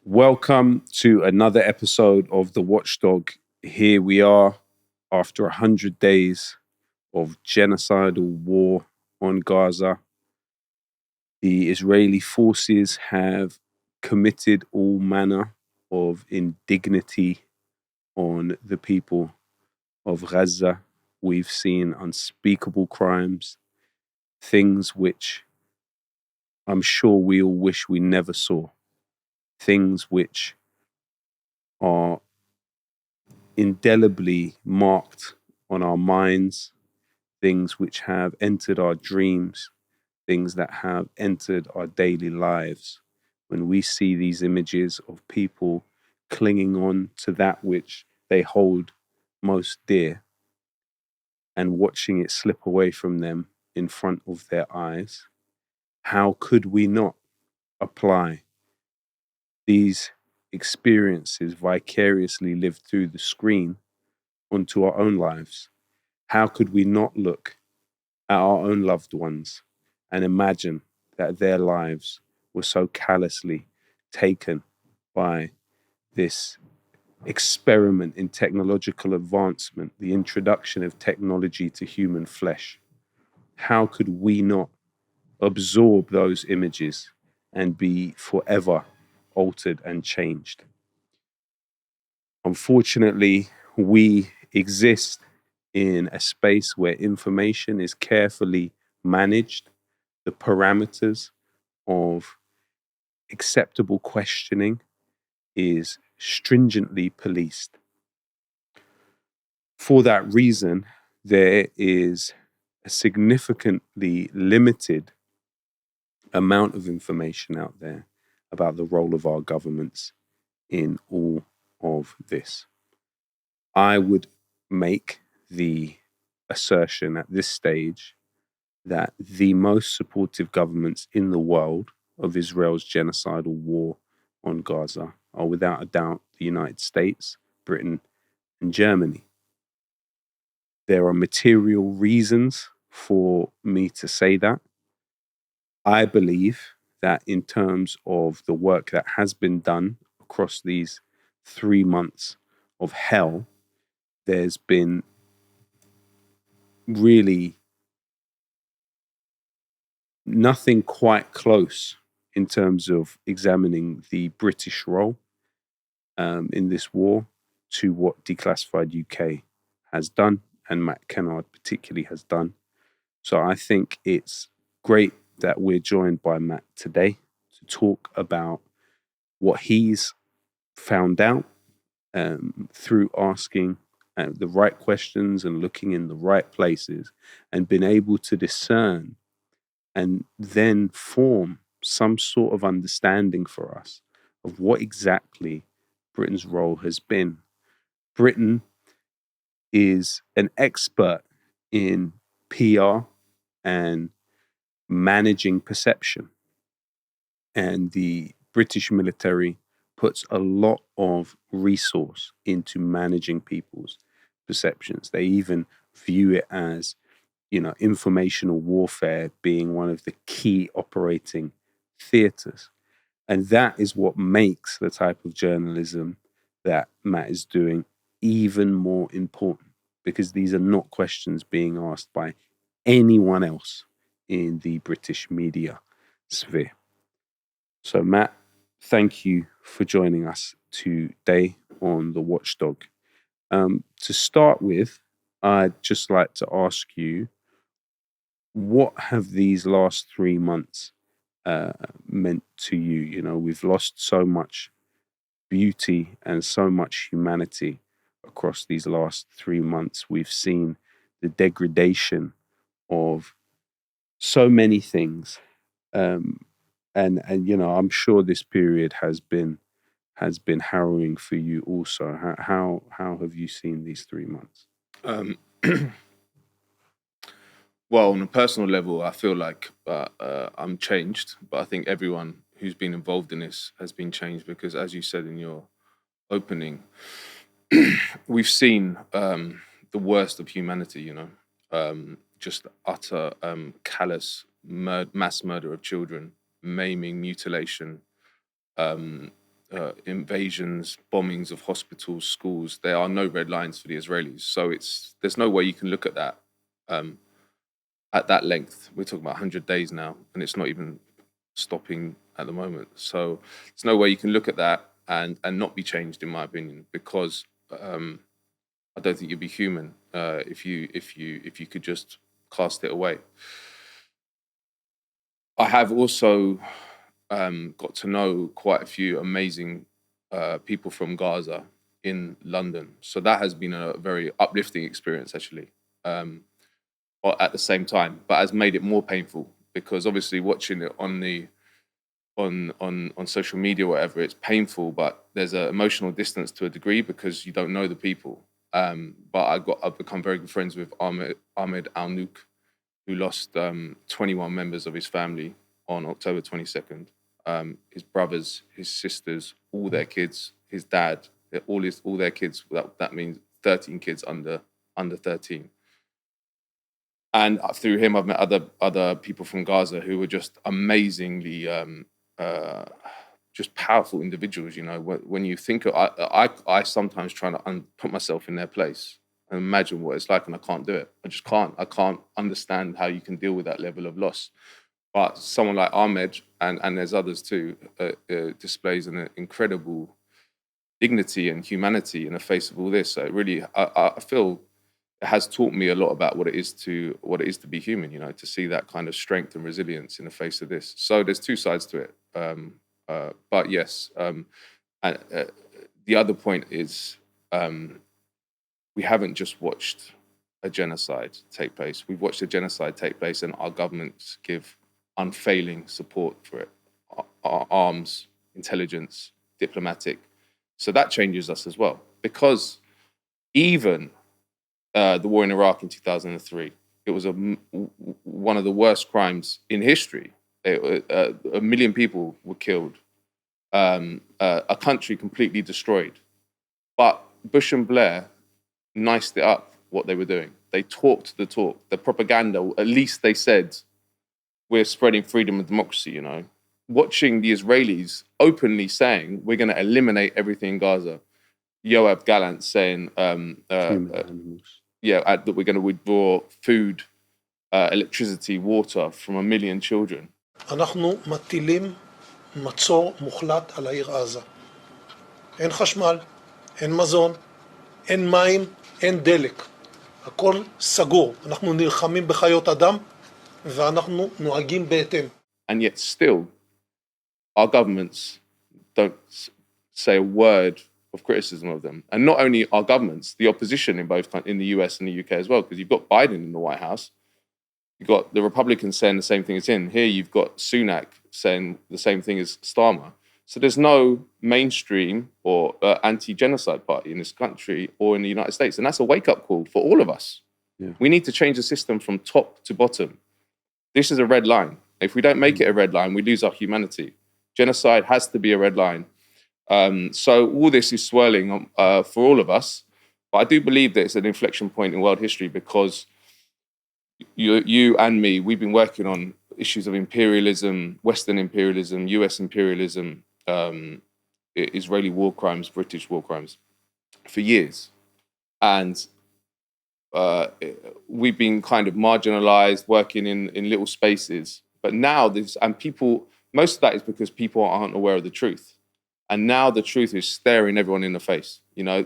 Welcome to another episode of The Watchdog. Here we are after 100 days of genocidal war on Gaza. The Israeli forces have committed all manner of indignity on the people of Gaza. We've seen unspeakable crimes, things which I'm sure we all wish we never saw, things which are indelibly marked on our minds, things which have entered our dreams, things that have entered our daily lives. When we see these images of people clinging on to that which they hold most dear and watching it slip away from them in front of their eyes, how could we not apply these experiences vicariously lived through the screen onto our own lives? How could we not look at our own loved ones and imagine that their lives were so callously taken by this experiment in technological advancement, the introduction of technology to human flesh? How could we not absorb those images and be forever altered and changed? Unfortunately, we exist in a space where information is carefully managed, the parameters of acceptable questioning is stringently policed. For that reason, there is a significantly limited amount of information out there about the role of our governments in all of this. I would make the assertion at this stage that the most supportive governments in the world of Israel's genocidal war on Gaza are without a doubt the United States, Britain, and Germany. There are material reasons for me to say that. I believe that in terms of the work that has been done across these 3 months of hell, there's been really nothing quite close in terms of examining the British role in this war to what Declassified UK has done and Matt Kennard particularly has done. So I think it's great that we're joined by Matt today to talk about what he's found out through asking the right questions and looking in the right places and been able to discern and then form some sort of understanding for us of what exactly Britain's role has been. Britain is an expert in PR and managing perception. And the British military puts a lot of resource into managing people's perceptions. They even view it as, informational warfare being one of the key operating theaters. And that is what makes the type of journalism that Matt is doing even more important, because these are not questions being asked by anyone else in the British media sphere. So, Matt, thank you for joining us today on The Watchdog. To start with, I'd just like to ask you, what have these last 3 months meant to you? We've lost so much beauty and so much humanity across these last 3 months. We've seen the degradation of so many things. And I'm sure this period has been harrowing for you also. How have you seen these 3 months? Well, on a personal level, I feel like I'm changed, but I think everyone who's been involved in this has been changed because, as you said in your opening, we've seen the worst of humanity, just utter callous mass murder of children, maiming, mutilation, invasions, bombings of hospitals, schools. There are no red lines for the Israelis. So there's no way you can look at that at that length. We're talking about 100 days now, and it's not even stopping at the moment. So there's no way you can look at that and not be changed, in my opinion, because I don't think you'd be human if you could just cast it away. I have also got to know quite a few amazing people from Gaza in London. So that has been a very uplifting experience, actually, at the same time, but has made it more painful because obviously watching it on social media or whatever, it's painful, but there's an emotional distance to a degree because you don't know the people. But I've become very good friends with Ahmed Al-Nouk, who lost 21 members of his family on October 22nd. His brothers, his sisters, all their kids, his dad, all their kids. That means 13 kids under 13. And through him, I've met other people from Gaza who were just amazingly, just powerful individuals. You know, when you think of, I sometimes try to put myself in their place and imagine what it's like, and I can't do it. I just can't. I can't understand how you can deal with that level of loss. But someone like Ahmed, and there's others too, displays an incredible dignity and humanity in the face of all this. So it really, I feel it has taught me a lot about what it is to be human. You know, to see that kind of strength and resilience in the face of this. So there's two sides to it. But yes, the other point is we haven't just watched a genocide take place. We've watched a genocide take place, and our governments give unfailing support for it. Our arms, intelligence, diplomatic. So that changes us as well. Because even the war in Iraq in 2003, it was one of the worst crimes in history. 1 million people were killed. A country completely destroyed. But Bush and Blair niced it up, what they were doing. They talked the talk. The propaganda, at least they said, we're spreading freedom and democracy, you know. Watching the Israelis openly saying, we're going to eliminate everything in Gaza. Yoav Gallant saying, that we're going to withdraw food, electricity, water from 1 million children. אנחנו מטילים מצור מוחלט על העיר עזה. אין חשמל, אין מזון, אין מים, אין דלק. הכל סגור. אנחנו נלחמים בחיות אדם ואנחנו נוהגים בהתאם. And yet still, our governments don't say a word of criticism of them. And not only our governments, the opposition in the US and the UK as well, because you've got Biden in the White House. You've got the Republicans saying the same thing as him. Here you've got Sunak saying the same thing as Starmer. So there's no mainstream or anti-genocide party in this country or in the United States. And that's a wake-up call for all of us. Yeah. We need to change the system from top to bottom. This is a red line. If we don't make it a red line, we lose our humanity. Genocide has to be a red line. So all this is swirling for all of us. But I do believe that it's an inflection point in world history because you and me, we've been working on issues of imperialism, Western imperialism, US imperialism, Israeli war crimes, British war crimes for years. And we've been kind of marginalized, working in little spaces. But now most of that is because people aren't aware of the truth. And now the truth is staring everyone in the face. You know,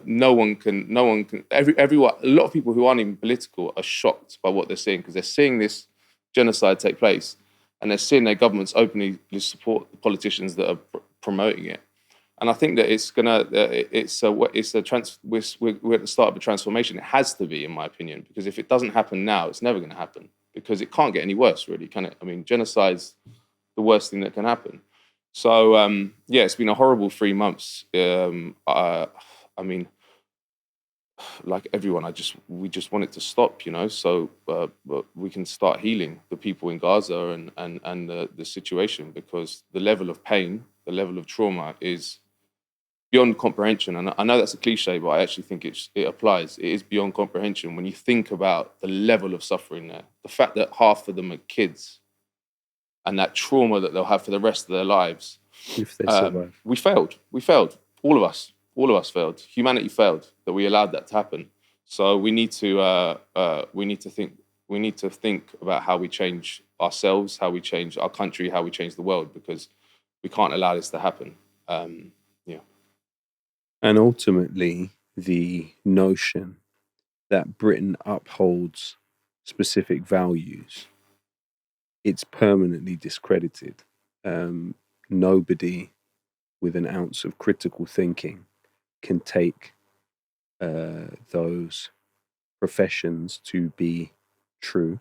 everyone, a lot of people who aren't even political are shocked by what they're seeing because they're seeing this genocide take place and they're seeing their governments openly support the politicians that are promoting it. And I think that we're at the start of a transformation. It has to be, in my opinion, because if it doesn't happen now, it's never going to happen because it can't get any worse, really, can it? I mean, genocide's the worst thing that can happen. So, it's been a horrible 3 months. I mean, like everyone, we just want it to stop, you know, so we can start healing the people in Gaza and the situation because the level of pain, the level of trauma is beyond comprehension. And I know that's a cliche, but I actually think it applies. It is beyond comprehension when you think about the level of suffering there. The fact that half of them are kids and that trauma that they'll have for the rest of their lives. if they survive. We failed. We failed. All of us. All of us failed. Humanity failed that we allowed that to happen. So we need to think. We need to think about how we change ourselves, how we change our country, how we change the world, because we can't allow this to happen. Yeah. And ultimately, the notion that Britain upholds specific values, it's permanently discredited. Nobody with an ounce of critical thinking can take those professions to be true.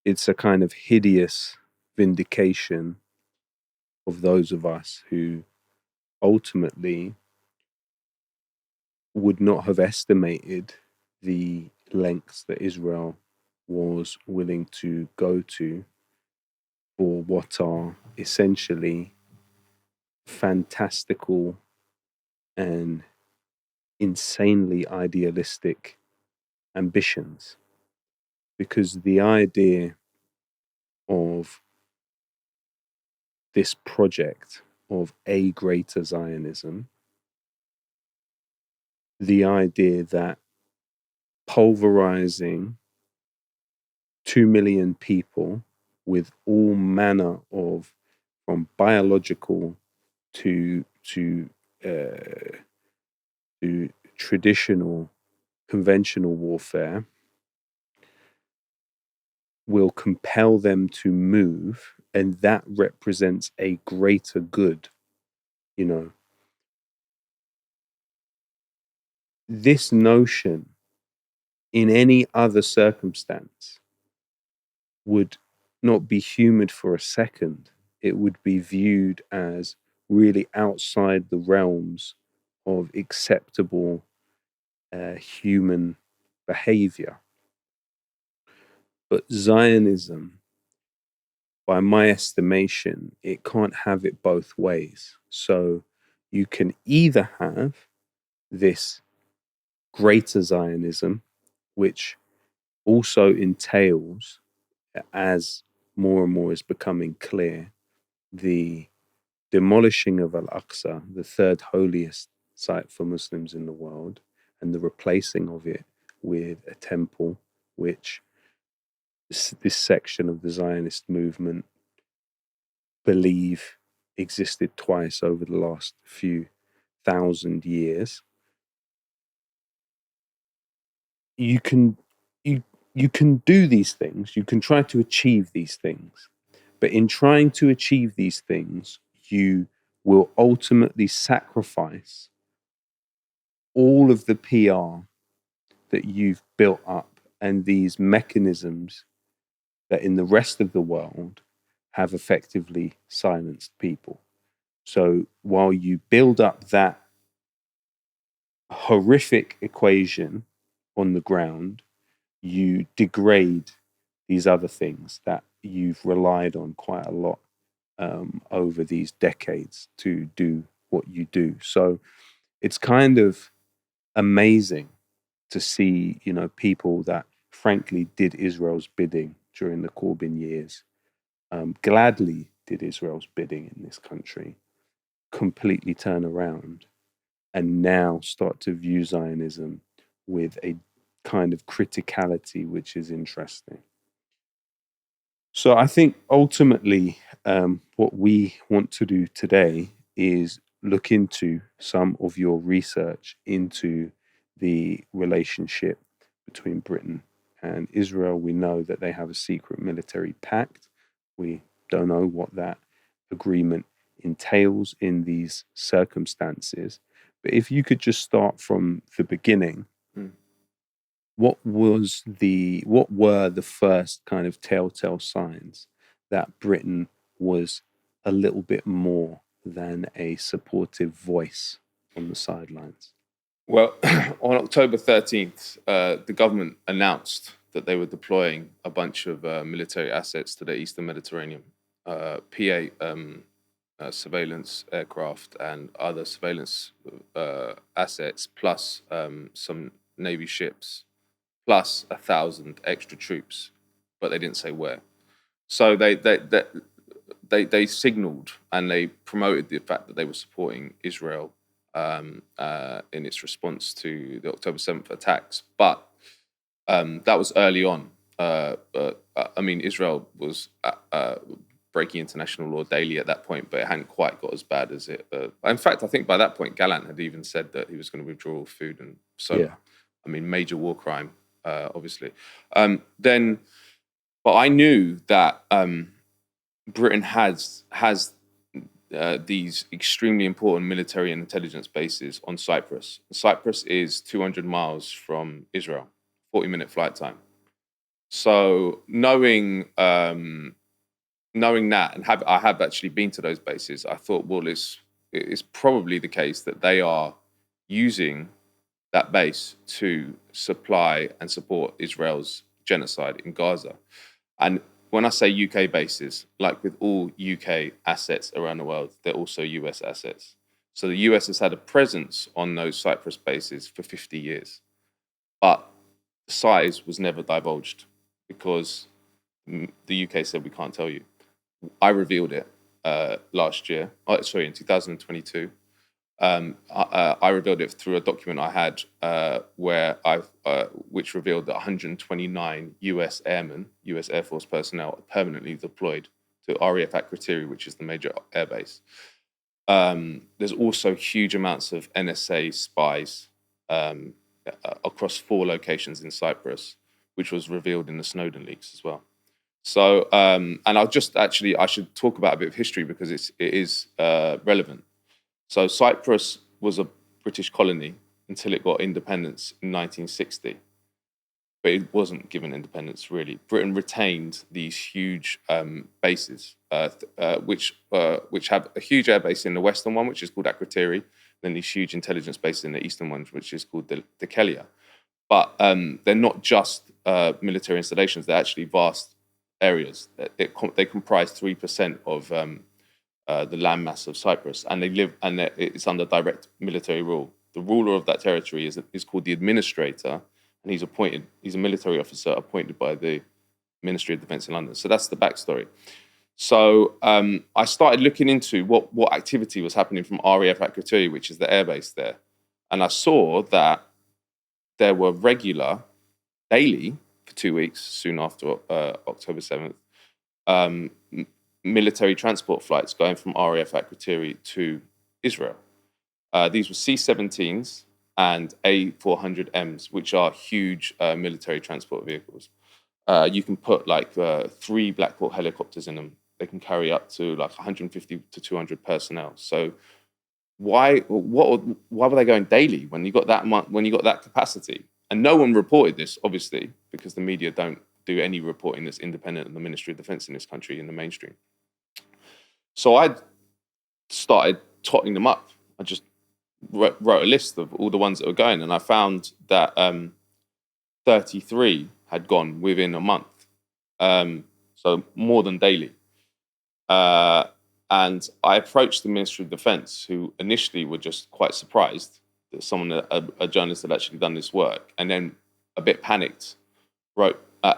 It's a kind of hideous vindication of those of us who ultimately would not have estimated the lengths that Israel was willing to go to for what are essentially fantastical and insanely idealistic ambitions. Because the idea of this project of a greater Zionism, the idea that pulverizing 2 million people with all manner of, from biological to traditional conventional warfare, will compel them to move, and that represents a greater good. You know, this notion in any other circumstance would not be humoured for a second. It would be viewed as really outside the realms of acceptable human behavior. But Zionism, by my estimation, it can't have it both ways. So you can either have this greater Zionism, which also entails, as more and more is becoming clear, the demolishing of Al-Aqsa, the third holiest site for Muslims in the world, and the replacing of it with a temple, which this section of the Zionist movement believe existed twice over the last few thousand years. You can do these things, you can try to achieve these things, but in trying to achieve these things, you will ultimately sacrifice all of the PR that you've built up and these mechanisms that in the rest of the world have effectively silenced people. So while you build up that horrific equation on the ground, you degrade these other things that you've relied on quite a lot over these decades to do what you do. So it's kind of amazing to see, you know, people that frankly did Israel's bidding during the Corbyn years, gladly did Israel's bidding in this country, completely turn around and now start to view Zionism with a kind of criticality which is interesting. So I think ultimately what we want to do today is look into some of your research into the relationship between Britain and Israel. We know that they have a secret military pact. We don't know what that agreement entails in these circumstances. But if you could just start from the beginning, what were the first kind of telltale signs that Britain was a little bit more than a supportive voice on the sidelines? Well, on October 13th, the government announced that they were deploying a bunch of military assets to the Eastern Mediterranean, P-8 surveillance aircraft and other surveillance assets, plus some Navy ships, plus 1,000 extra troops, but they didn't say where. So they signalled and they promoted the fact that they were supporting Israel in its response to the October 7th attacks. But that was early on. I mean, Israel was breaking international law daily at that point, but it hadn't quite got as bad as it. In fact, I think by that point, Gallant had even said that he was going to withdraw all food, and so, Yeah. I mean, major war crime, obviously. But I knew that Britain has these extremely important military and intelligence bases on Cyprus. Cyprus is 200 miles from Israel, 40-minute flight time. So knowing that, and I have actually been to those bases, I thought, well, it's probably the case that they are using that base to supply and support Israel's genocide in Gaza. And when I say UK bases, like with all UK assets around the world, they're also US assets. So the US has had a presence on those Cyprus bases for 50 years. But the size was never divulged because the UK said, we can't tell you. I revealed it last year, in 2022. I revealed it through a document I had which revealed that 129 US airmen, US Air Force personnel, are permanently deployed to RAF Akrotiri, which is the major airbase. There's also huge amounts of NSA spies across 4 locations in Cyprus, which was revealed in the Snowden leaks as well. So, and I should talk about a bit of history because it is relevant. So Cyprus was a British colony until it got independence in 1960. But it wasn't given independence, really. Britain retained these huge bases, which have a huge air base in the western one, which is called Akrotiri, then these huge intelligence bases in the eastern one, which is called Declassified. But they're not just military installations, they're actually vast areas. They comprise 3% of the landmass of Cyprus, and it's under direct military rule. The ruler of that territory is called the administrator, and he's a military officer appointed by the Ministry of Defence in London. So that's the backstory. So I started looking into what activity was happening from RAF Akrotiri, which is the airbase there, and I saw that there were regular, daily, for 2 weeks, soon after October 7th, military transport flights going from RAF Akrotiri to Israel. These were C-17s and A400Ms, which are huge military transport vehicles. You can put like 3 Black Hawk helicopters in them. They can carry up to like 150 to 200 personnel. So why were they going daily when you got that capacity? And no one reported this, obviously, because the media don't do any reporting that's independent of the Ministry of Defence in this country in the mainstream. So I started totting them up. I just wrote a list of all the ones that were going, and I found that 33 had gone within a month, so more than daily. And I approached the Ministry of Defence, who initially were just quite surprised that a journalist had actually done this work, and then a bit panicked,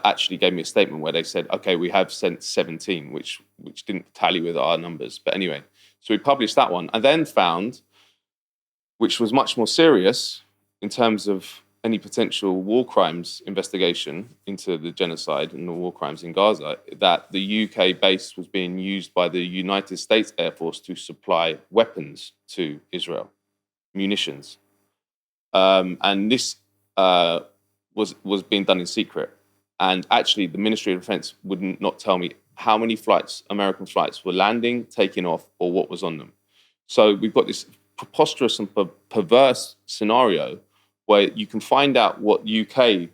actually gave me a statement where they said, okay, we have sent 17, which didn't tally with our numbers. But anyway, so we published that one, and then found, which was much more serious in terms of any potential war crimes investigation into the genocide and the war crimes in Gaza, that the UK base was being used by the United States Air Force to supply weapons to Israel, munitions. And this was being done in secret. And actually, the Ministry of Defence would not tell me how many American flights were landing, taking off, or what was on them. So we've got this preposterous and perverse scenario where you can find out what UK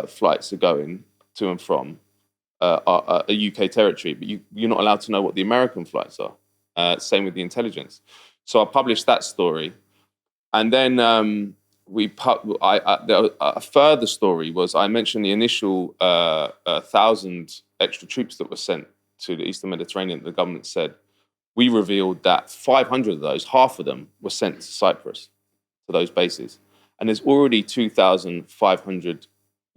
flights are going to and from a UK territory, but you're not allowed to know what the American flights are. Same with the intelligence. So I published that story. And then a further story was I mentioned the initial 1,000 extra troops that were sent to the Eastern Mediterranean. The government said, we revealed that 500 of those, half of them, were sent to Cyprus, to those bases. And there's already 2,500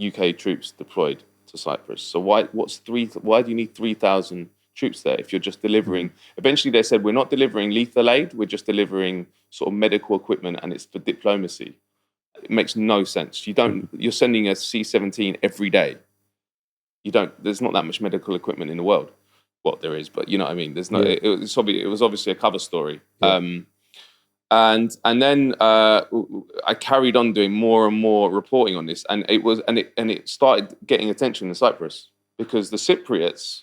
UK troops deployed to Cyprus. So why do you need 3,000 troops there if you're just delivering? Eventually they said, we're not delivering lethal aid, we're just delivering sort of medical equipment and it's for diplomacy. It makes no sense. You're sending a C-17 every day. There's not that much medical equipment in the world. Well, there is, but you know what I mean? There's no, it was obviously a cover story. Yeah. And then I carried on doing more and more reporting on this, and it started getting attention in Cyprus because the Cypriots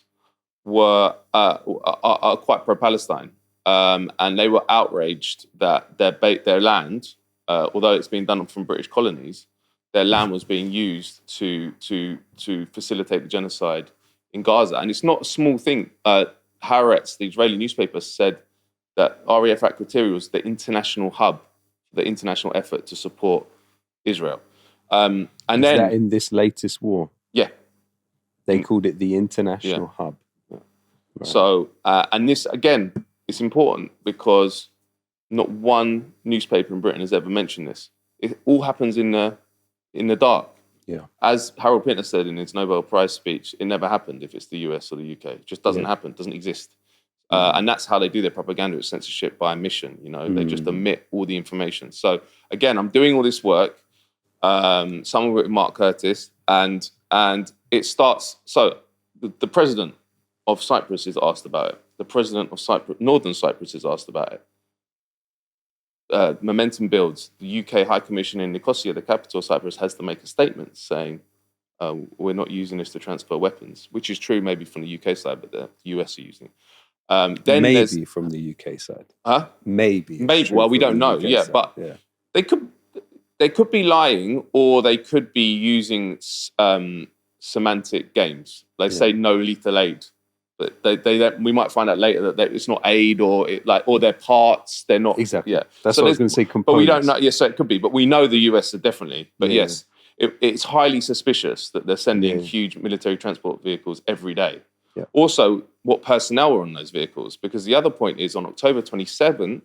are quite pro-Palestine, and they were outraged that their land, although it's been done from British colonies, their land was being used to facilitate the genocide in Gaza. And it's not a small thing. Haaretz, the Israeli newspaper, said that RAF Akrotiri was the international hub, the international effort to support Israel. And Is that in this latest war? Yeah. They called it the international hub. Yeah. Right. So, and this, again, it's important because not one newspaper in Britain has ever mentioned this. It all happens in the dark. Yeah. As Harold Pinter said in his Nobel Prize speech, it never happened if it's the US or the UK. It just doesn't happen, doesn't exist. And that's how they do their propaganda, with censorship by omission. You know, they just omit all the information. So again, I'm doing all this work, some of it with Mark Curtis, and it starts. So the president of Cyprus is asked about it. The president of Cyprus, Northern Cyprus, is asked about it. Momentum builds. The UK High Commission in Nicosia, the capital of Cyprus, has to make a statement saying we're not using this to transfer weapons, which is true maybe from the UK side, but the US are using it. Then maybe from the UK side. Huh? Maybe. Well, we don't know. Yeah, but they could be lying, or they could be using semantic games. They say no lethal aid, but we might find out later that it's not aid or their parts. They're not exactly. Yeah, that's what I was going to say. Components. But we don't know. Yes, so it could be. But we know the US are definitely. But yes, it's highly suspicious that they're sending huge military transport vehicles every day. Yeah. Also, what personnel are on those vehicles? Because the other point is, on October 27th,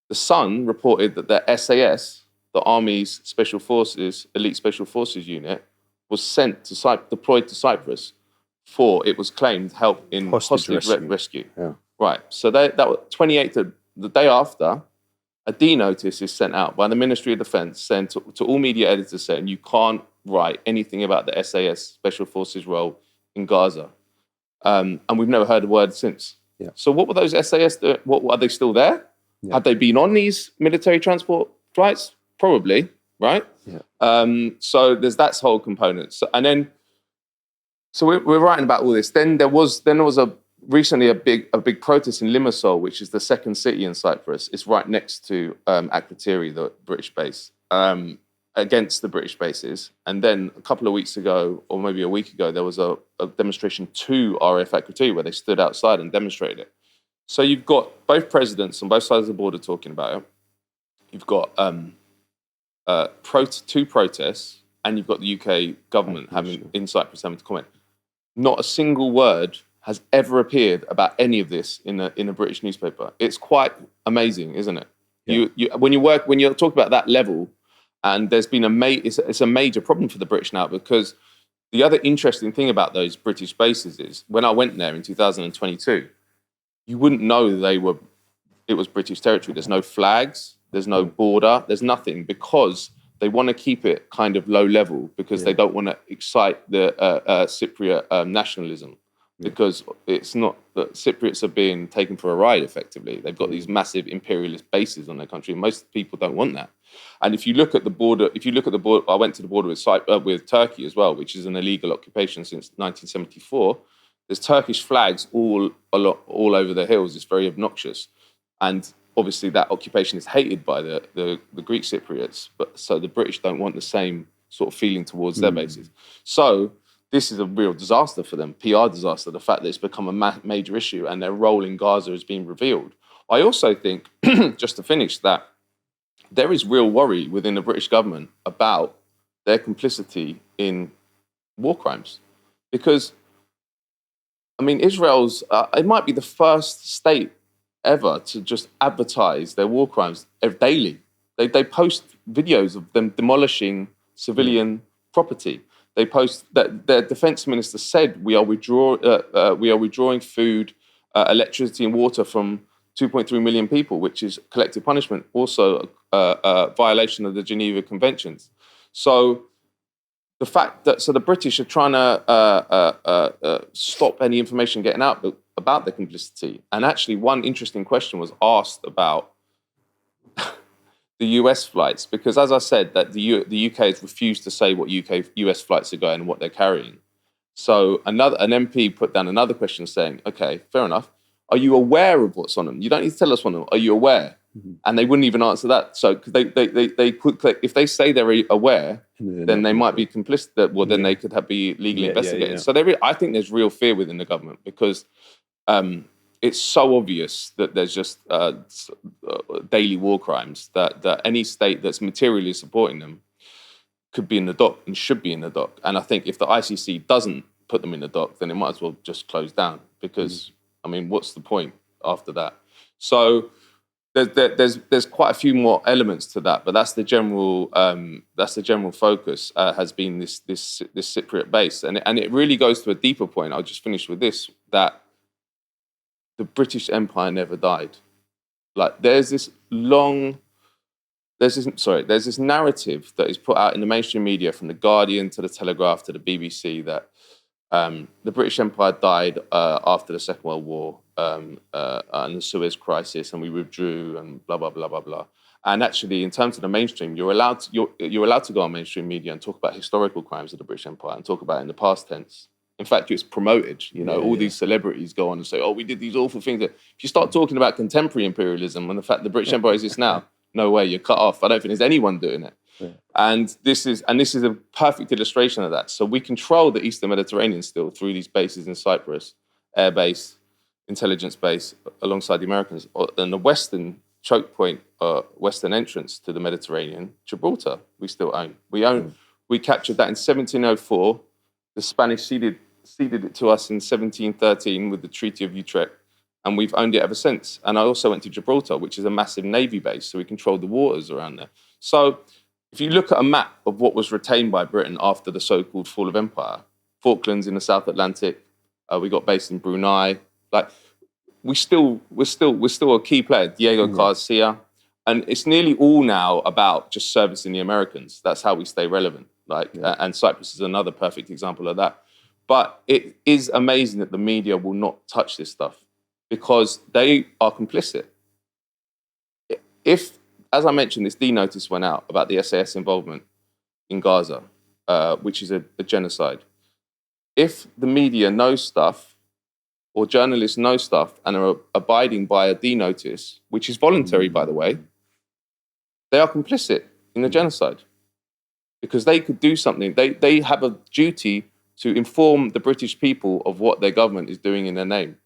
the Sun reported that the SAS, the Army's Special Forces, Elite Special Forces unit, was deployed to Cyprus for, it was claimed, help in hostage rescue. Yeah. Right. So that was 28th, the day after, a D notice is sent out by the Ministry of Defence sent to all media editors saying you can't write anything about the SAS Special Forces role in Gaza. And we've never heard a word since. Yeah. So what were those SAS doing? Are they still there? Yeah. Had they been on these military transport flights? Probably, right? Yeah. So there's that whole component. So we're writing about all this. Then there was recently a big protest in Limassol, which is the second city in Cyprus. It's right next to Akrotiri, the British base. Against the British bases. And then a couple of weeks ago, or maybe a week ago, there was a demonstration to RAF Akrotiri where they stood outside and demonstrated it. So you've got both presidents on both sides of the border talking about it. You've got two protests, and you've got the UK government in Cyprus having to comment. Not a single word has ever appeared about any of this in a British newspaper. It's quite amazing, isn't it? Yeah. When you're talking about that level. And there's been it's a major problem for the British now, because the other interesting thing about those British bases is when I went there in 2022, you wouldn't know it was British territory. There's no flags, there's no border, there's nothing, because they want to keep it kind of low level because they don't want to excite the Cypriot nationalism. Because it's not that Cypriots are being taken for a ride, effectively. They've got these massive imperialist bases on their country, and most people don't want that. And if you look at the border, I went to the border with Turkey as well, which is an illegal occupation since 1974. There's Turkish flags all over the hills. It's very obnoxious. And obviously that occupation is hated by the Greek Cypriots, but so the British don't want the same sort of feeling towards their bases. So this is a real disaster for them, PR disaster, the fact that it's become a major issue and their role in Gaza is being revealed. I also think, just to finish, that there is real worry within the British government about their complicity in war crimes. Because, I mean, Israel's, it might be the first state ever to just advertise their war crimes daily. They post videos of them demolishing civilian property. They post that their defense minister said we are withdrawing food, electricity, and water from 2.3 million people, which is collective punishment, also a violation of the Geneva Conventions. So the fact that the British are trying to stop any information getting out about their complicity, and actually one interesting question was asked about the US flights, because as I said, that the UK has refused to say what US flights are going and what they're carrying. So an MP put down another question saying, okay, fair enough. Are you aware of what's on them? You don't need to tell us on them. Are you aware? Mm-hmm. And they wouldn't even answer that. So they could, if they say they're aware, then they might be complicit. Well, then they could be legally investigated. Yeah. So I think there's real fear within the government because it's so obvious that there's just daily war crimes that any state that's materially supporting them could be in the dock and should be in the dock. And I think if the ICC doesn't put them in the dock, then it might as well just close down because, I mean, what's the point after that? So there's quite a few more elements to that, but that's the general focus has been this Cypriot base, and it really goes to a deeper point. I'll just finish with this, that the British Empire never died. Like there's this narrative that is put out in the mainstream media, from the Guardian to the Telegraph to the BBC, that the British Empire died after the Second World War and the Suez Crisis, and we withdrew and blah blah blah blah blah. And actually, in terms of the mainstream, you're allowed to go on mainstream media and talk about historical crimes of the British Empire and talk about it in the past tense. In fact, it's promoted. These celebrities go on and say, "Oh, we did these awful things." If you start talking about contemporary imperialism and the fact the British Empire exists now, no way, you're cut off. I don't think there's anyone doing it. Yeah. And this is a perfect illustration of that. So we control the Eastern Mediterranean still through these bases in Cyprus, air base, intelligence base, alongside the Americans, and the western choke point, western entrance to the Mediterranean, Gibraltar, we still own. We captured that in 1704. The Spanish ceded it to us in 1713 with the Treaty of Utrecht, and we've owned it ever since. And I also went to Gibraltar, which is a massive navy base, so we controlled the waters around there. So if you look at a map of what was retained by Britain after the so-called fall of empire, Falklands in the South Atlantic, we got based in Brunei. Like we're still a key player. Diego Garcia, and it's nearly all now about just servicing the Americans. That's how we stay relevant. And Cyprus is another perfect example of that. But it is amazing that the media will not touch this stuff because they are complicit. If, as I mentioned, this D notice went out about the SAS involvement in Gaza, which is a genocide. If the media knows stuff or journalists know stuff and are abiding by a D notice, which is voluntary, by the way, they are complicit in the genocide because they could do something. They have a duty to inform the British people of what their government is doing in their name.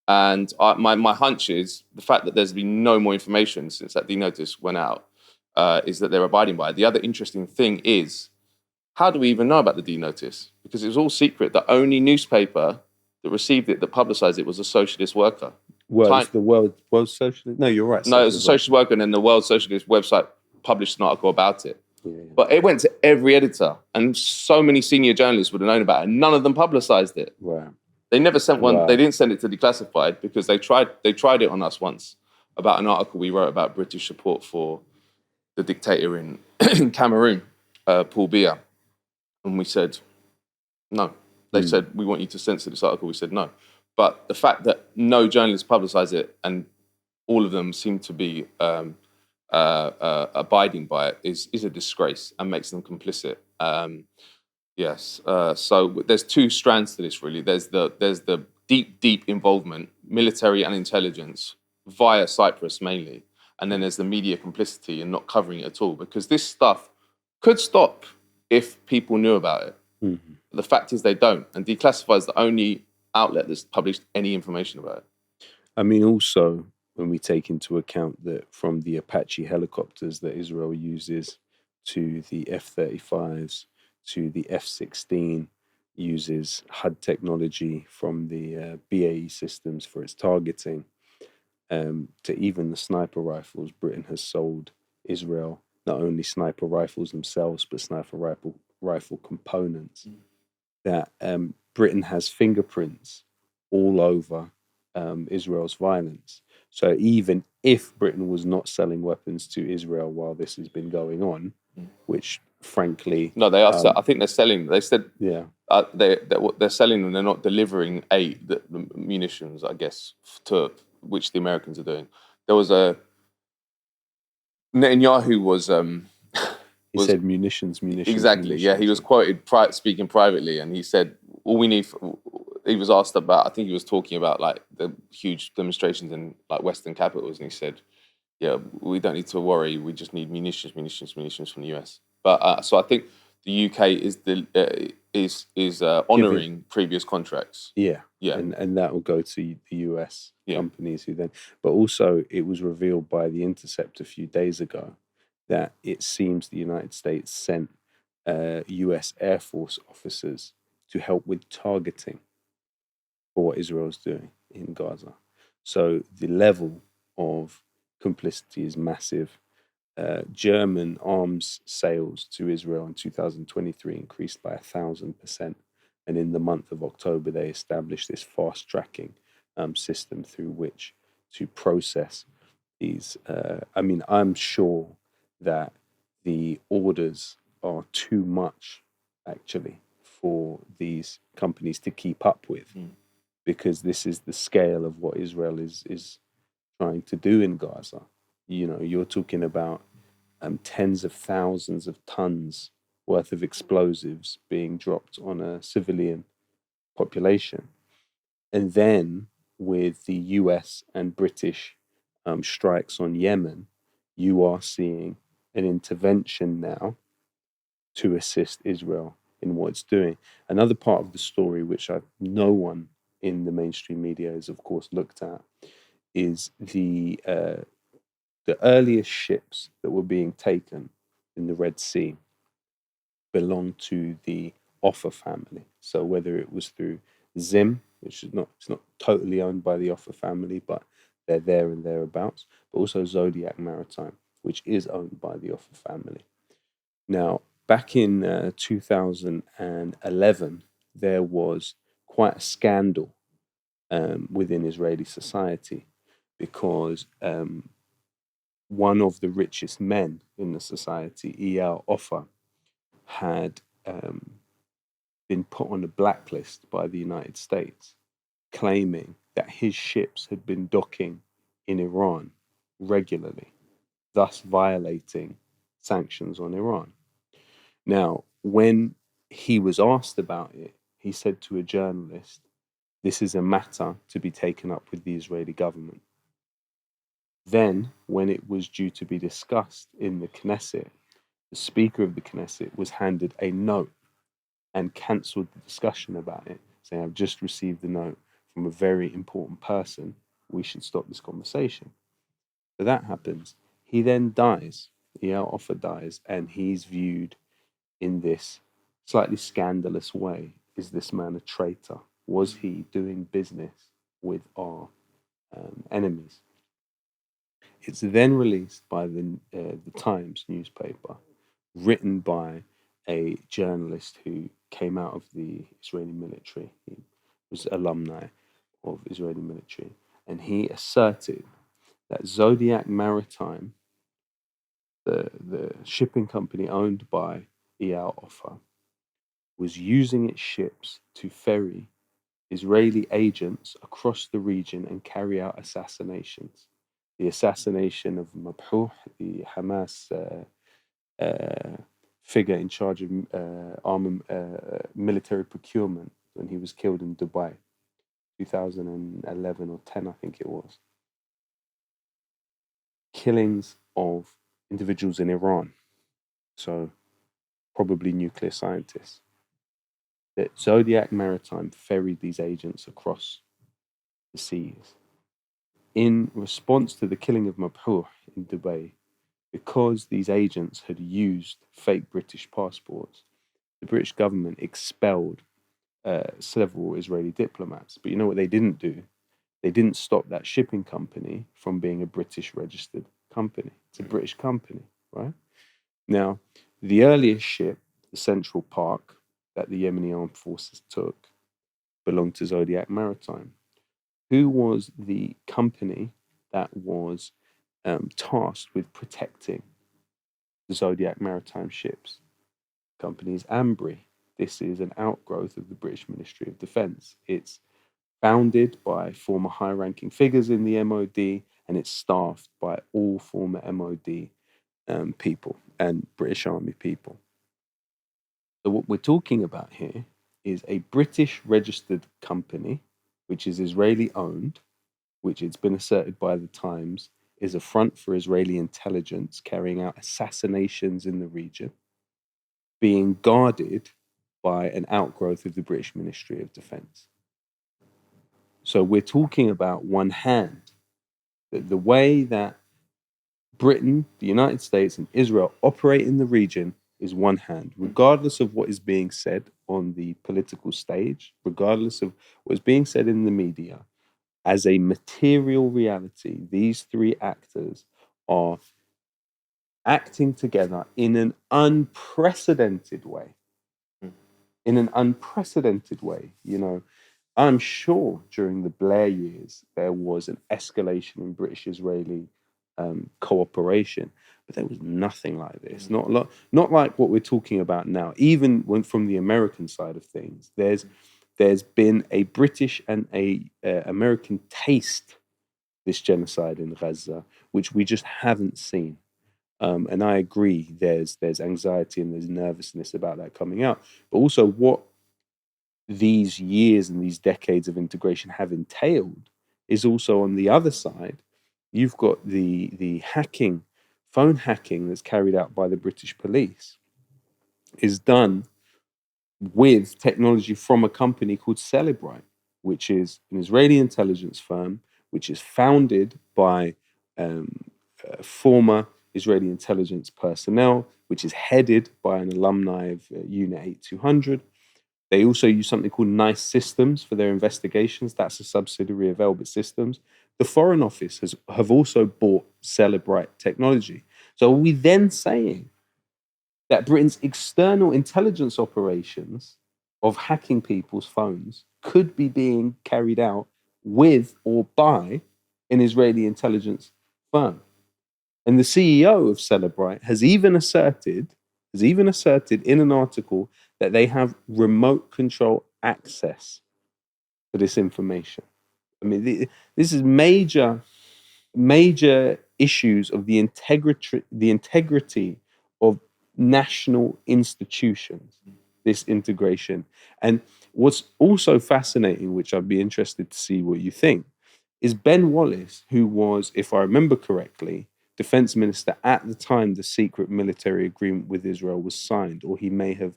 And my hunch is the fact that there's been no more information since that D-notice went out is that they're abiding by it. The other interesting thing is, how do we even know about the D-notice? Because it was all secret. The only newspaper that received it, that publicised it, was a socialist worker. It's the World Socialist? No, you're right. No, it was a socialist worker, and then the World Socialist website published an article about it. Yeah. But it went to every editor, and so many senior journalists would have known about it, and none of them publicised it. Wow. They never sent one. Wow. They didn't send it to Declassified because they tried it on us once about an article we wrote about British support for the dictator in Cameroon, Paul Biya. And we said, no. They said, we want you to censor this article. We said, no. But the fact that no journalists publicised it and all of them seem to be abiding by it is a disgrace and makes them complicit. Yes. So there's two strands to this, really. There's the deep involvement, military and intelligence, via Cyprus mainly. And then there's the media complicity and not covering it at all, because this stuff could stop if people knew about it. Mm-hmm. The fact is they don't. And Declassified is the only outlet that's published any information about it. I mean, also, when we take into account that from the Apache helicopters that Israel uses to the F-35s to the F-16 uses HUD technology from the BAE systems for its targeting, to even the sniper rifles, Britain has sold Israel not only sniper rifles themselves, but sniper rifle components, that Britain has fingerprints all over Israel's violence. So even if Britain was not selling weapons to Israel while this has been going on, which frankly, No, they are. I think they're selling. They said yeah, they're selling them. They're not delivering the munitions, I guess, to which the Americans are doing. There was a Netanyahu was he said munitions. Exactly. Yeah, he was quoted speaking privately, and he said, "All we need." He was asked about. I think he was talking about like the huge demonstrations in like Western capitals, and he said, "Yeah, we don't need to worry. We just need munitions from the US." But so I think the UK is honouring previous contracts. Yeah, Yeah, and that will go to the US companies who then. But also, it was revealed by The Intercept a few days ago that it seems the United States sent US Air Force officers to help with targeting for what Israel's doing in Gaza. So the level of complicity is massive. German arms sales to Israel in 2023 increased by 1,000%. And in the month of October, they established this fast tracking system through which to process these. I'm sure that the orders are too much, actually, for these companies to keep up with, because this is the scale of what Israel is trying to do in Gaza. You know, you're talking about tens of thousands of tons worth of explosives being dropped on a civilian population. And then with the US and British strikes on Yemen, you are seeing an intervention now to assist Israel in what it's doing. Another part of the story, which no one in the mainstream media has, of course, looked at, is the earliest ships that were being taken in the Red Sea belonged to the Offa family. So whether it was through Zim, which is it's not totally owned by the Offa family, but they're there and thereabouts, but also Zodiac Maritime, which is owned by the Offa family. Now, back in 2011, there was quite a scandal within Israeli society, because one of the richest men in the society, Eyal Offa, had been put on a blacklist by the United States, claiming that his ships had been docking in Iran regularly, thus violating sanctions on Iran. Now, when he was asked about it, he said to a journalist, "This is a matter to be taken up with the Israeli government." Then, when it was due to be discussed in the Knesset, the Speaker of the Knesset was handed a note and cancelled the discussion about it, saying, "I've just received the note from a very important person. We should stop this conversation." So that happens. He then dies. Eyal Offa dies, and he's viewed in this slightly scandalous way. Is this man a traitor? Was he doing business with our enemies? It's then released by the Times newspaper, written by a journalist who came out of the Israeli military. He was alumni of Israeli military, and he asserted that Zodiac Maritime, the shipping company owned by Eyal Offa, was using its ships to ferry Israeli agents across the region and carry out assassinations. The assassination of Mabhouh, the Hamas figure in charge of military procurement, when he was killed in Dubai, 2011 or 10, I think it was. Killings of individuals in Iran, so probably nuclear scientists. That Zodiac Maritime ferried these agents across the seas. In response to the killing of Mabhouh in Dubai, because these agents had used fake British passports, the British government expelled several Israeli diplomats. But you know what they didn't do? They didn't stop that shipping company from being a British registered company. It's a British company, right? Now, the earliest ship, the Central Park that the Yemeni armed forces took belonged to Zodiac Maritime. Who was the company that was tasked with protecting the Zodiac Maritime ships? The company is Ambry. This is an outgrowth of the British Ministry of Defence. It's founded by former high-ranking figures in the MOD, and it's staffed by all former MOD people and British Army people. So what we're talking about here is a British registered company, which is Israeli owned, which it's been asserted by the Times is a front for Israeli intelligence carrying out assassinations in the region, being guarded by an outgrowth of the British Ministry of Defence. So we're talking about one hand, the way that Britain, the United States, and Israel operate in the region is one hand, regardless of what is being said on the political stage, regardless of what is being said in the media. As a material reality, these three actors are acting together in an unprecedented way. In an unprecedented way, you know. I'm sure during the Blair years there was an escalation in British-Israeli cooperation, but there was nothing like this. Not like what we're talking about now. Even when from the American side of things, there's been a British and a American taste this genocide in Gaza, which we just haven't seen. And I agree. There's anxiety and there's nervousness about that coming out, but also what these years and these decades of integration have entailed is also on the other side. You've got the hacking, phone hacking that's carried out by the British police is done with technology from a company called Cellebrite, which is an Israeli intelligence firm, which is founded by former Israeli intelligence personnel, which is headed by an alumni of Unit 8200. They also use something called NICE Systems for their investigations. That's a subsidiary of Elbit Systems. The Foreign Office have also bought Cellebrite technology. So are we then saying that Britain's external intelligence operations of hacking people's phones could be being carried out with or by an Israeli intelligence firm? And the CEO of Cellebrite has even asserted in an article that they have remote control access to this information. I mean, this is major issues of the integrity of national institutions, this integration. And what's also fascinating, which I'd be interested to see what you think, is Ben Wallace, who was, if I remember correctly, defense minister at the time the secret military agreement with Israel was signed, or it may have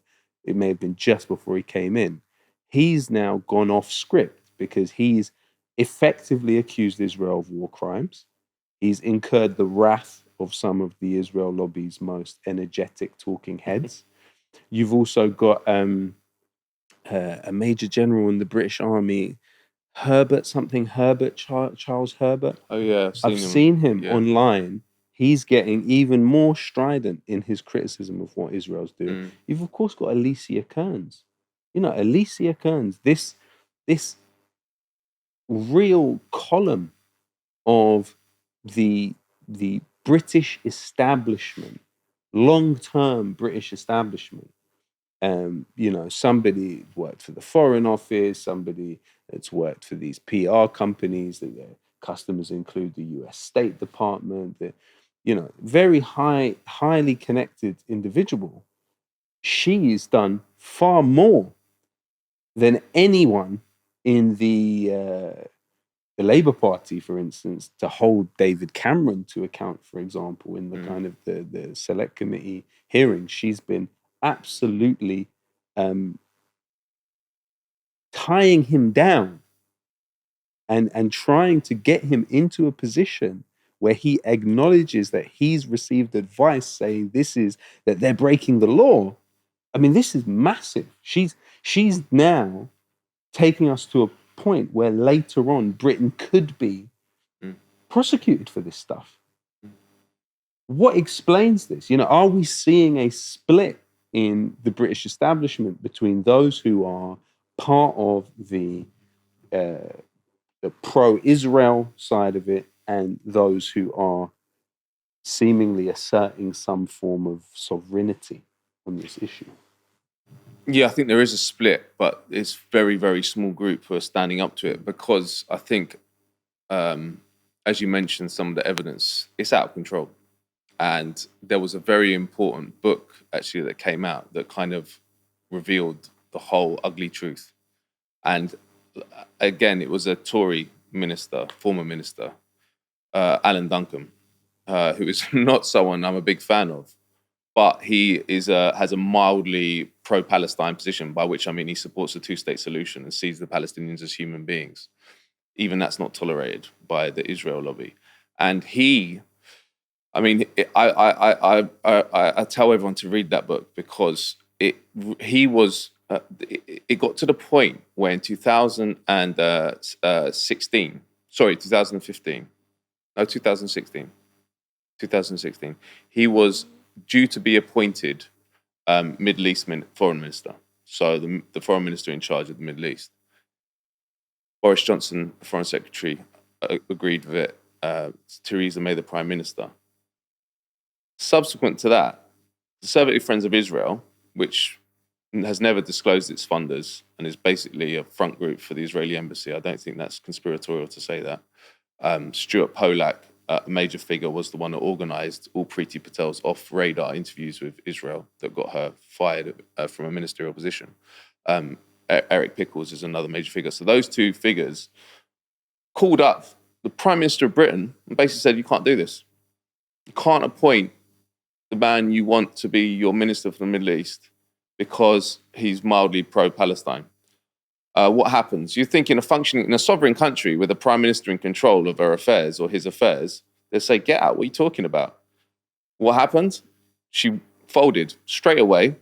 been just before he came in. He's now gone off script because he's effectively accused Israel of war crimes. He's incurred the wrath of some of the Israel lobby's most energetic talking heads. You've also got a major general in the British Army, Charles Herbert. Oh yeah, I've seen him online. He's getting even more strident in his criticism of what Israel's doing. You've of course got Alicia Kearns. You know, Alicia Kearns, this real column of the British establishment, long-term British establishment. You know, somebody worked for the Foreign Office, somebody that's worked for these PR companies that their customers include the US State Department, that, you know, very highly connected individual. She's done far more than anyone in the Labour Party, for instance, to hold David Cameron to account, for example, in the kind of the select committee hearings. She's been absolutely tying him down and trying to get him into a position where he acknowledges that he's received advice saying that they're breaking the law. I mean, this is massive. She's now taking us to a point where later on Britain could be prosecuted for this stuff. What explains this? You know, are we seeing a split in the British establishment between those who are part of the pro-Israel side of it and those who are seemingly asserting some form of sovereignty on this issue. Yeah, I think there is a split, but it's very, very small group who are standing up to it because I think, as you mentioned, some of the evidence, it's out of control. And there was a very important book, actually, that came out that kind of revealed the whole ugly truth. And again, it was a Tory minister, former minister, Alan Duncan, who is not someone I'm a big fan of. But he has a mildly pro-Palestine position, by which I mean he supports a two-state solution and sees the Palestinians as human beings. Even that's not tolerated by the Israel lobby. And I tell everyone to read that book because it got to the point where in 2016, he was due to be appointed Middle East foreign minister. So the foreign minister in charge of the Middle East. Boris Johnson, the foreign secretary, agreed with it. Theresa May, the prime minister. Subsequent to that, the Conservative Friends of Israel, which has never disclosed its funders and is basically a front group for the Israeli embassy. I don't think that's conspiratorial to say that. Stuart Polak, a major figure, was the one that organised all Priti Patel's off-radar interviews with Israel that got her fired from a ministerial position. Eric Pickles is another major figure. So those two figures called up the Prime Minister of Britain and basically said, you can't do this. You can't appoint the man you want to be your minister for the Middle East because he's mildly pro-Palestine. What happens? You think in a sovereign country with a prime minister in control of her affairs or his affairs, they say, get out, what are you talking about? What happened? She folded straight away.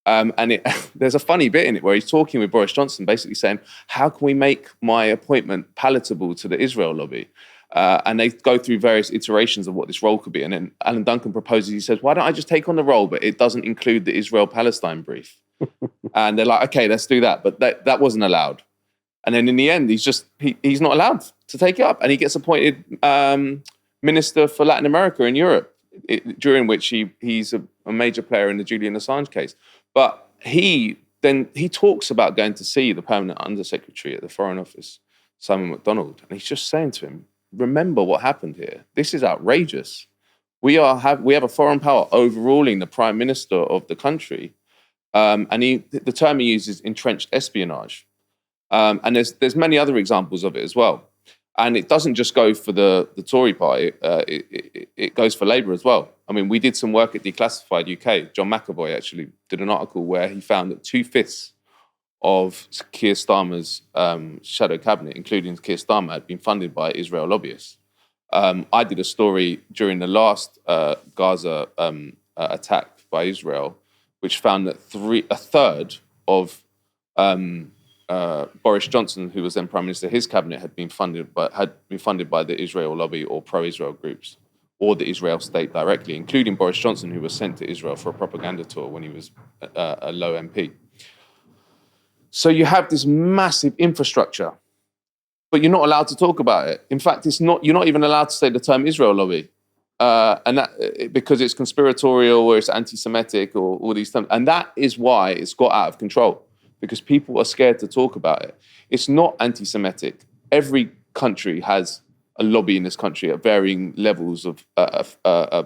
There's a funny bit in it where he's talking with Boris Johnson, basically saying, how can we make my appointment palatable to the Israel lobby? And they go through various iterations of what this role could be. And then Alan Duncan proposes, he says, why don't I just take on the role, but it doesn't include the Israel-Palestine brief? And they're like, okay, let's do that. But that wasn't allowed. And then in the end, he's not allowed to take it up. And he gets appointed Minister for Latin America in Europe, during which he's a major player in the Julian Assange case. But he talks about going to see the permanent undersecretary at the Foreign Office, Simon MacDonald. And he's just saying to him, remember what happened here. This is outrageous. We have a foreign power overruling the prime minister of the country. And the term he uses, entrenched espionage. And there's many other examples of it as well. And it doesn't just go for the Tory party, it goes for Labour as well. I mean, we did some work at Declassified UK. John McAvoy actually did an article where he found that 2/5 of Keir Starmer's shadow cabinet, including Keir Starmer, had been funded by Israel lobbyists. I did a story during the last Gaza attack by Israel, which found that a third of Boris Johnson, who was then Prime Minister, his cabinet had been funded by the Israel lobby or pro-Israel groups or the Israel state directly, including Boris Johnson, who was sent to Israel for a propaganda tour when he was a low MP. So you have this massive infrastructure, but you're not allowed to talk about it. In fact, you're not even allowed to say the term Israel lobby. And that because it's conspiratorial or it's anti-Semitic or all these terms. And that is why it's got out of control, because people are scared to talk about it. It's not anti-Semitic. Every country has a lobby in this country at varying levels of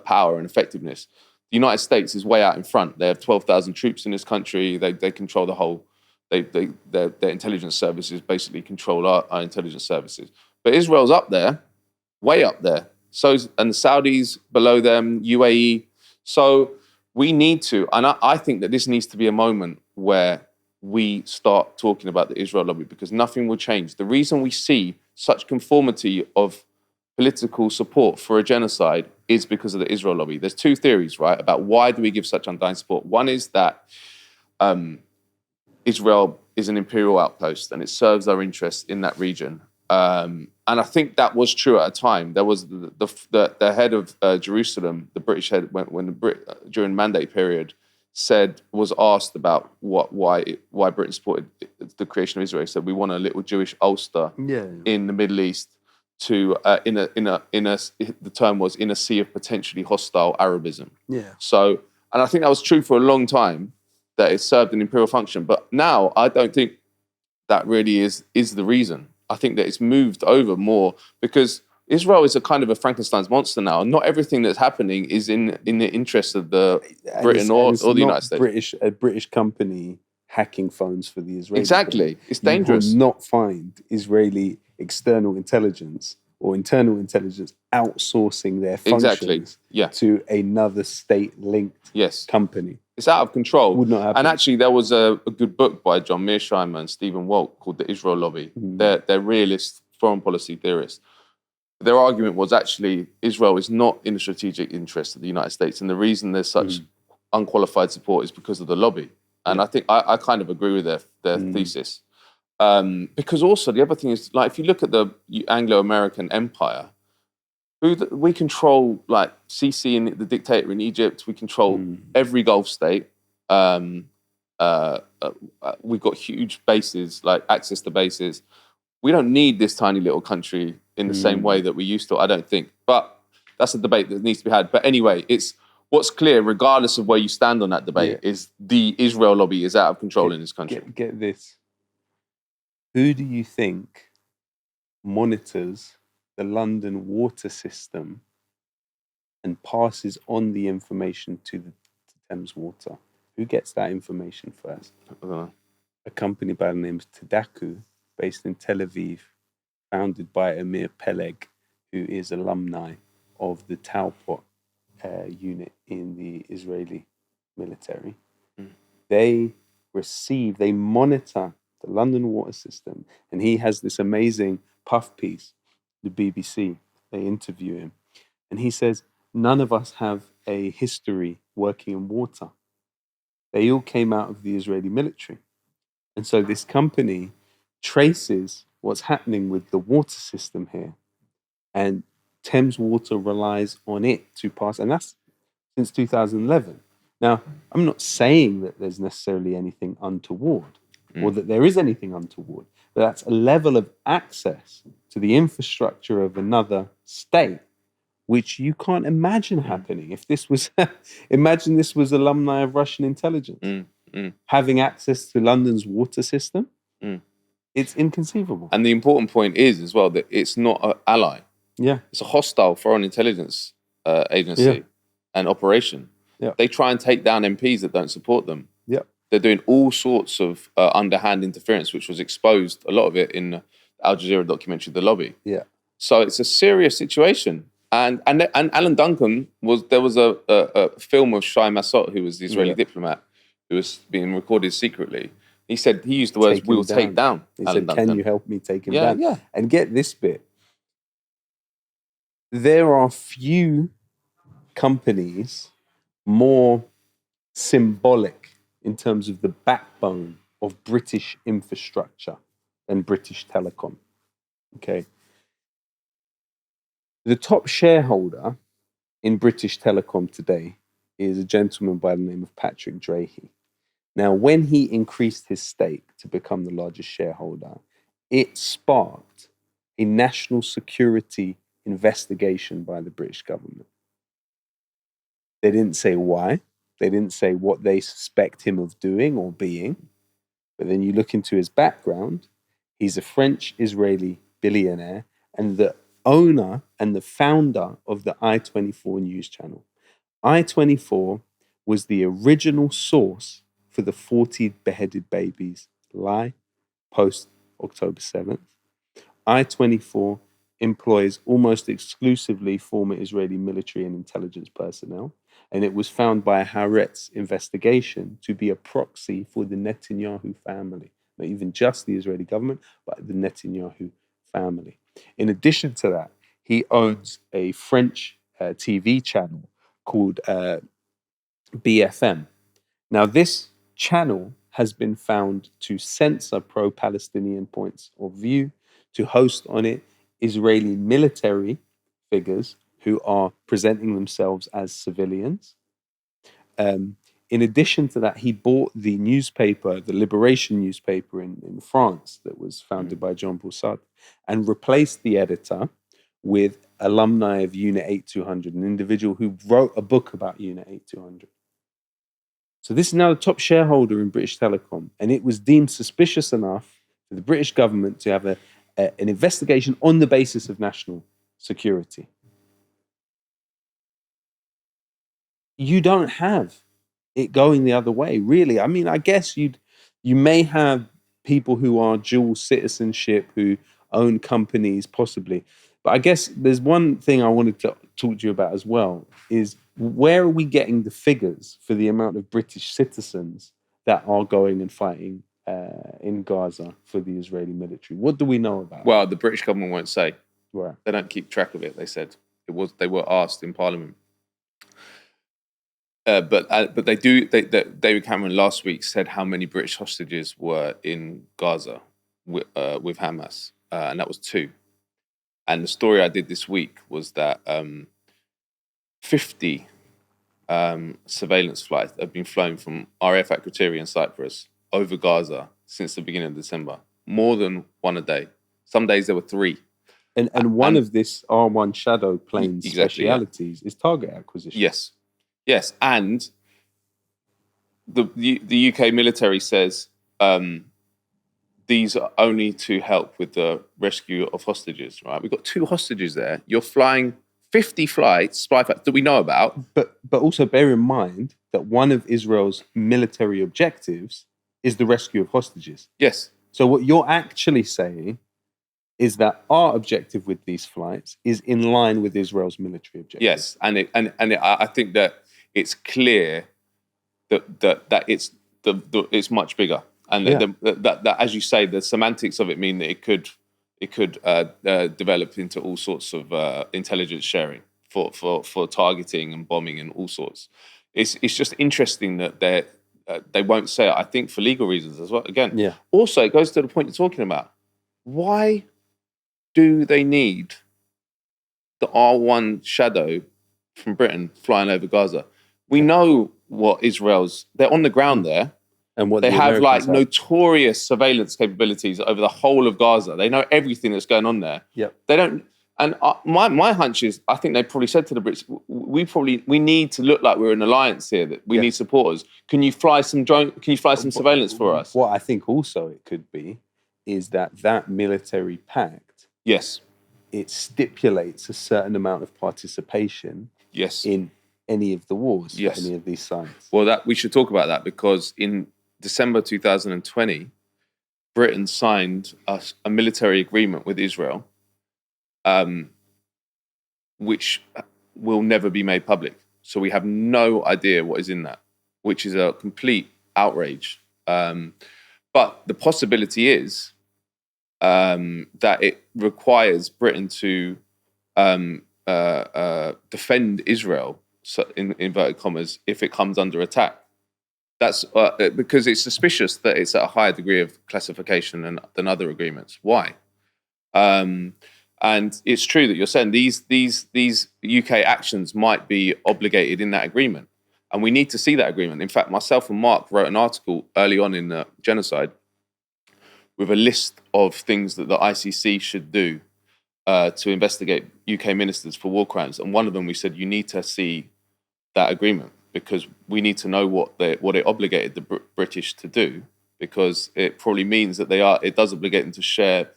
power and effectiveness. The United States is way out in front. They have 12,000 troops in this country. They control the whole. Their intelligence services basically control our intelligence services. But Israel's up there, way up there. And the Saudis below them, UAE. So we need to, and I think that this needs to be a moment where we start talking about the Israel lobby, because nothing will change. The reason we see such conformity of political support for a genocide is because of the Israel lobby. There's two theories, right, about why do we give such undying support. One is that Israel is an imperial outpost and it serves our interests in that region. And I think that was true at a time. There was the head of Jerusalem, the British head, when during Mandate period, was asked about why Britain supported the creation of Israel. He said, we want a little Jewish Ulster in the Middle East to the term was in a sea of potentially hostile Arabism. Yeah. So, and I think that was true for a long time, that it served an imperial function. But now I don't think that really is the reason. I think that it's moved over more because Israel is a kind of a Frankenstein's monster now. And not everything that's happening is in the interest of Britain or the United States. A British company hacking phones for the Israeli. Exactly. It's dangerous. You will not find Israeli external intelligence or internal intelligence outsourcing their functions to another state-linked company. It's out of control. Would not happen. And actually, there was a good book by John Mearsheimer and Stephen Walt called The Israel Lobby. They're realist foreign policy theorists. Their argument was actually Israel is not in the strategic interest of the United States. And the reason there's such unqualified support is because of the lobby. And I think I kind of agree with their thesis. Because also the other thing is, like, if you look at the Anglo-American empire, we control, like, Sisi and the dictator in Egypt. We control every Gulf state. We've got huge bases, like access to bases. We don't need this tiny little country in the same way that we used to, I don't think. But that's a debate that needs to be had. But anyway, what's clear, regardless of where you stand on that debate, is the Israel lobby is out of control in this country. Get this. Who do you think monitors the London water system and passes on the information to Thames Water? Who gets that information first? I don't know. A company by the name of Tadaku, based in Tel Aviv, founded by Amir Peleg, who is alumni of the Talpot unit in the Israeli military. They monitor the London water system, and he has this amazing puff piece, the BBC, they interview him, and he says, none of us have a history working in water. They all came out of the Israeli military. And so this company traces what's happening with the water system here, and Thames Water relies on it to pass, and that's since 2011. Now, I'm not saying that there's necessarily anything untoward or that there is anything untoward, but that's a level of access to the infrastructure of another state which you can't imagine happening. If this was, imagine this was alumni of Russian intelligence having access to London's water system. It's inconceivable. And the important point is as well that it's not an ally. Yeah. It's a hostile foreign intelligence agency and operation. Yeah. They try and take down MPs that don't support them. Yeah. They're doing all sorts of underhand interference, which was exposed, a lot of it in the Al Jazeera documentary, The Lobby. Yeah. So it's a serious situation. And Alan Duncan there was a film of Shai Massot, who was the Israeli diplomat, who was being recorded secretly. He said, he used the words, we will take down He Alan said, Duncan. can you help me take him down? Yeah. And get this bit. There are few companies more symbolic in terms of the backbone of British infrastructure than British Telecom. Okay. The top shareholder in British Telecom today is a gentleman by the name of Patrick Drahe. Now, when he increased his stake to become the largest shareholder, it sparked a national security investigation by the British government. They didn't say why. They didn't say what they suspect him of doing or being. But then you look into his background, he's a French-Israeli billionaire and the owner and the founder of the I-24 news channel. I-24 was the original source for the 40 beheaded babies lie post October 7th. I-24 employs almost exclusively former Israeli military and intelligence personnel, and it was found by a Haaretz investigation to be a proxy for the Netanyahu family, not even just the Israeli government, but the Netanyahu family. In addition to that, he owns a French TV channel called BFM. Now, this channel has been found to censor pro-Palestinian points of view, to host on it Israeli military figures who are presenting themselves as civilians. in addition to that, he bought the newspaper, the Liberation newspaper in France that was founded by Jean-Paul Sartre, and replaced the editor with alumni of Unit 8200, an individual who wrote a book about Unit 8200. So this is now the top shareholder in British Telecom, and it was deemed suspicious enough for the British government to have an investigation on the basis of national security. You don't have it going the other way, really. I mean, I guess you may have people who are dual citizenship, who own companies, possibly. But I guess there's one thing I wanted to talk to you about as well, is where are we getting the figures for the amount of British citizens that are going and fighting in Gaza for the Israeli military? What do we know about it? Well, the British government won't say. Right. They don't keep track of it, they said. They were asked in Parliament. But they do. David Cameron last week said how many British hostages were in Gaza with Hamas, and that was 2. And the story I did this week was that 50 surveillance flights have been flown from RAF Akrotiri in Cyprus over Gaza since the beginning of December. More than one a day. Some days there were 3. And one of this R1 Shadow plane's specialities is target acquisition. Yes, and the UK military says these are only to help with the rescue of hostages, right? We've got 2 hostages there. You're flying 50 flights, spy flights that we know about. But also bear in mind that one of Israel's military objectives is the rescue of hostages. Yes. So what you're actually saying is that our objective with these flights is in line with Israel's military objectives. Yes, and I think that it's clear that it's much bigger, and that as you say, the semantics of it mean that it could develop into all sorts of intelligence sharing for targeting and bombing and all sorts. It's just interesting that they won't say it. I think for legal reasons as well. Again, Also it goes to the point you're talking about. Why do they need the R1 Shadow from Britain flying over Gaza? We know what they're on the ground there. And what they have notorious surveillance capabilities over the whole of Gaza. They know everything that's going on there. Yep. They don't, and my hunch is, I think they probably said to the Brits, we need to look like we're an alliance here, that we need supporters. Can you fly some surveillance for us? What I think also it could be is that military pact, it stipulates a certain amount of participation in any of the wars, any of these sites. Well, we should talk about that, because in December 2020, Britain signed a military agreement with Israel, which will never be made public. So we have no idea what is in that, which is a complete outrage. But the possibility is that it requires Britain to defend Israel, so in inverted commas, if it comes under attack. That's because it's suspicious that it's at a higher degree of classification than other agreements. Why? And it's true that you're saying these UK actions might be obligated in that agreement, and we need to see that agreement. In fact, myself and Mark wrote an article early on in Genocide with a list of things that the ICC should do to investigate UK ministers for war crimes, and one of them we said you need to see that agreement, because we need to know what it obligated the British to do, because it probably means that it does obligate them to share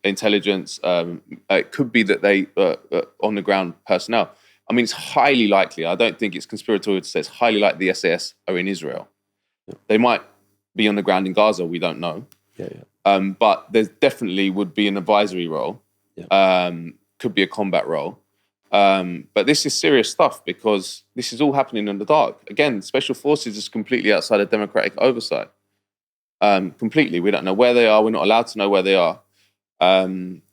intelligence. It could be that they on the ground personnel. I mean, it's highly likely. I don't think it's conspiratorial to say it's highly likely the SAS are in Israel. They might be on the ground in Gaza. We don't know. But there definitely would be an advisory role. Could be a combat role. But this is serious stuff, because this is all happening in the dark. Again, special forces is completely outside of democratic oversight. Completely. We don't know where they are. We're not allowed to know where they are. It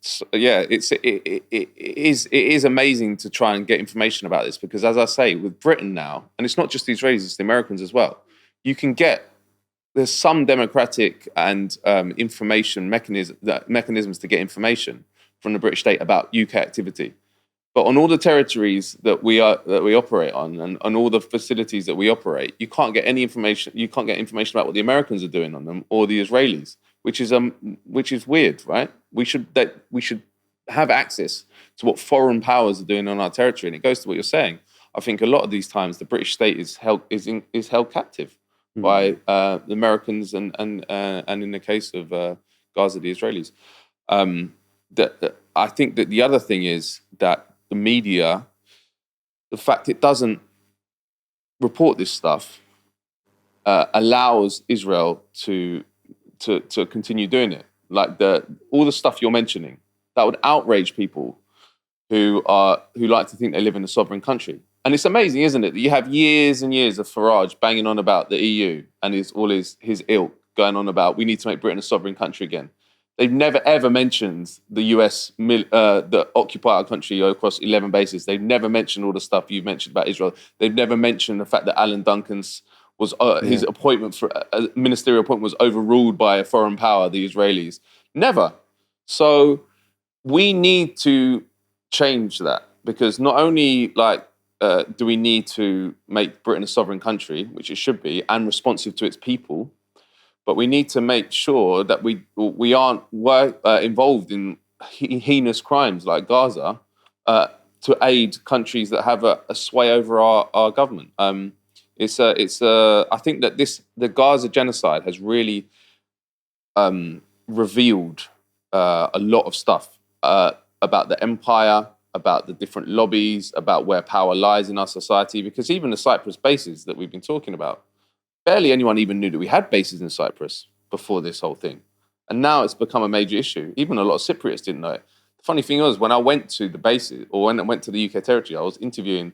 is amazing to try and get information about this, because, as I say, with Britain now, and it's not just the Israelis, it's the Americans as well, there's some democratic and information mechanisms to get information from the British state about UK activity. But on all the territories that we operate on, and on all the facilities that we operate, you can't get any information. You can't get information about what the Americans are doing on them or the Israelis, which is weird, right? We should have access to what foreign powers are doing on our territory, and it goes to what you're saying. I think a lot of these times the British state is held captive by the Americans and in the case of Gaza, the Israelis. I think that the other thing is that the media, the fact it doesn't report this stuff, allows Israel to continue doing it. Like all the stuff you're mentioning, that would outrage people who like to think they live in a sovereign country. And it's amazing, isn't it, that you have years and years of Farage banging on about the EU and his ilk going on about we need to make Britain a sovereign country again. They've never, ever mentioned the US that occupy our country across 11 bases. They've never mentioned all the stuff you've mentioned about Israel. They've never mentioned the fact that Alan Duncan's his appointment for a ministerial appointment was overruled by a foreign power, the Israelis. Never. So we need to change that, because not only do we need to make Britain a sovereign country, which it should be, and responsive to its people, but we need to make sure that we aren't involved in heinous crimes like Gaza to aid countries that have a sway over our government. I think that the Gaza genocide has really revealed a lot of stuff about the empire, about the different lobbies, about where power lies in our society. Because even the Cyprus bases that we've been talking about, barely anyone even knew that we had bases in Cyprus before this whole thing. And now it's become a major issue. Even a lot of Cypriots didn't know it. The funny thing was, when I went to the bases, or when I went to the UK territory, I was interviewing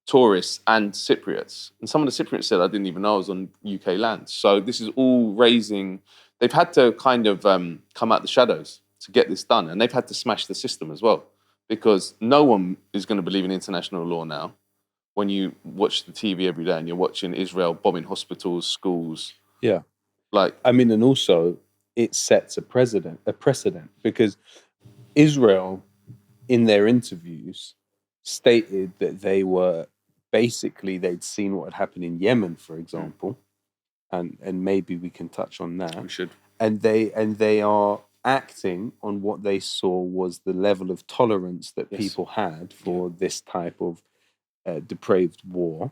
tourists and Cypriots. And some of the Cypriots said I didn't even know I was on UK land. So this is all raising... They've had to kind of come out the shadows to get this done. And they've had to smash the system as well. Because no one is going to believe in international law now. When you watch the TV every day and you're watching Israel bombing hospitals, schools. Yeah. And also it sets a precedent, because Israel, in their interviews, stated that they'd seen what had happened in Yemen, for example, and maybe we can touch on that. We should. And they are acting on what they saw was the level of tolerance that people had for this type of depraved war,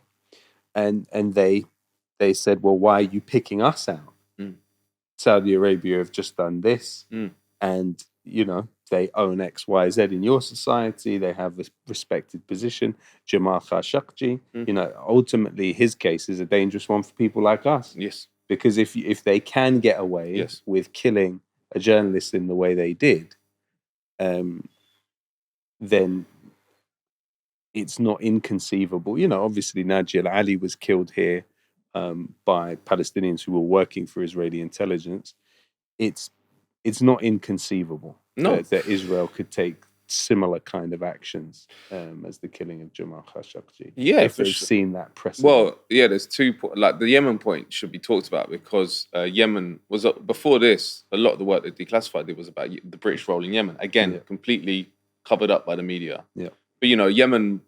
and they said, well, why are you picking us out? Saudi Arabia have just done this, and they own X, Y, Z in your society. They have a respected position. Jamal Khashoggi, ultimately his case is a dangerous one for people like us. Yes, because if they can get away with killing a journalist in the way they did, then it's not inconceivable. Obviously Najib Ali was killed here by Palestinians who were working for Israeli intelligence. It's not inconceivable that Israel could take similar kind of actions as the killing of Jamal Khashoggi. Yeah, if they've seen that precedent. Well, yeah, there's 2 points. Like the Yemen point should be talked about, because Yemen was before this. A lot of the work that Declassified did was about the British role in Yemen. Again, completely covered up by the media. Yeah, but Yemen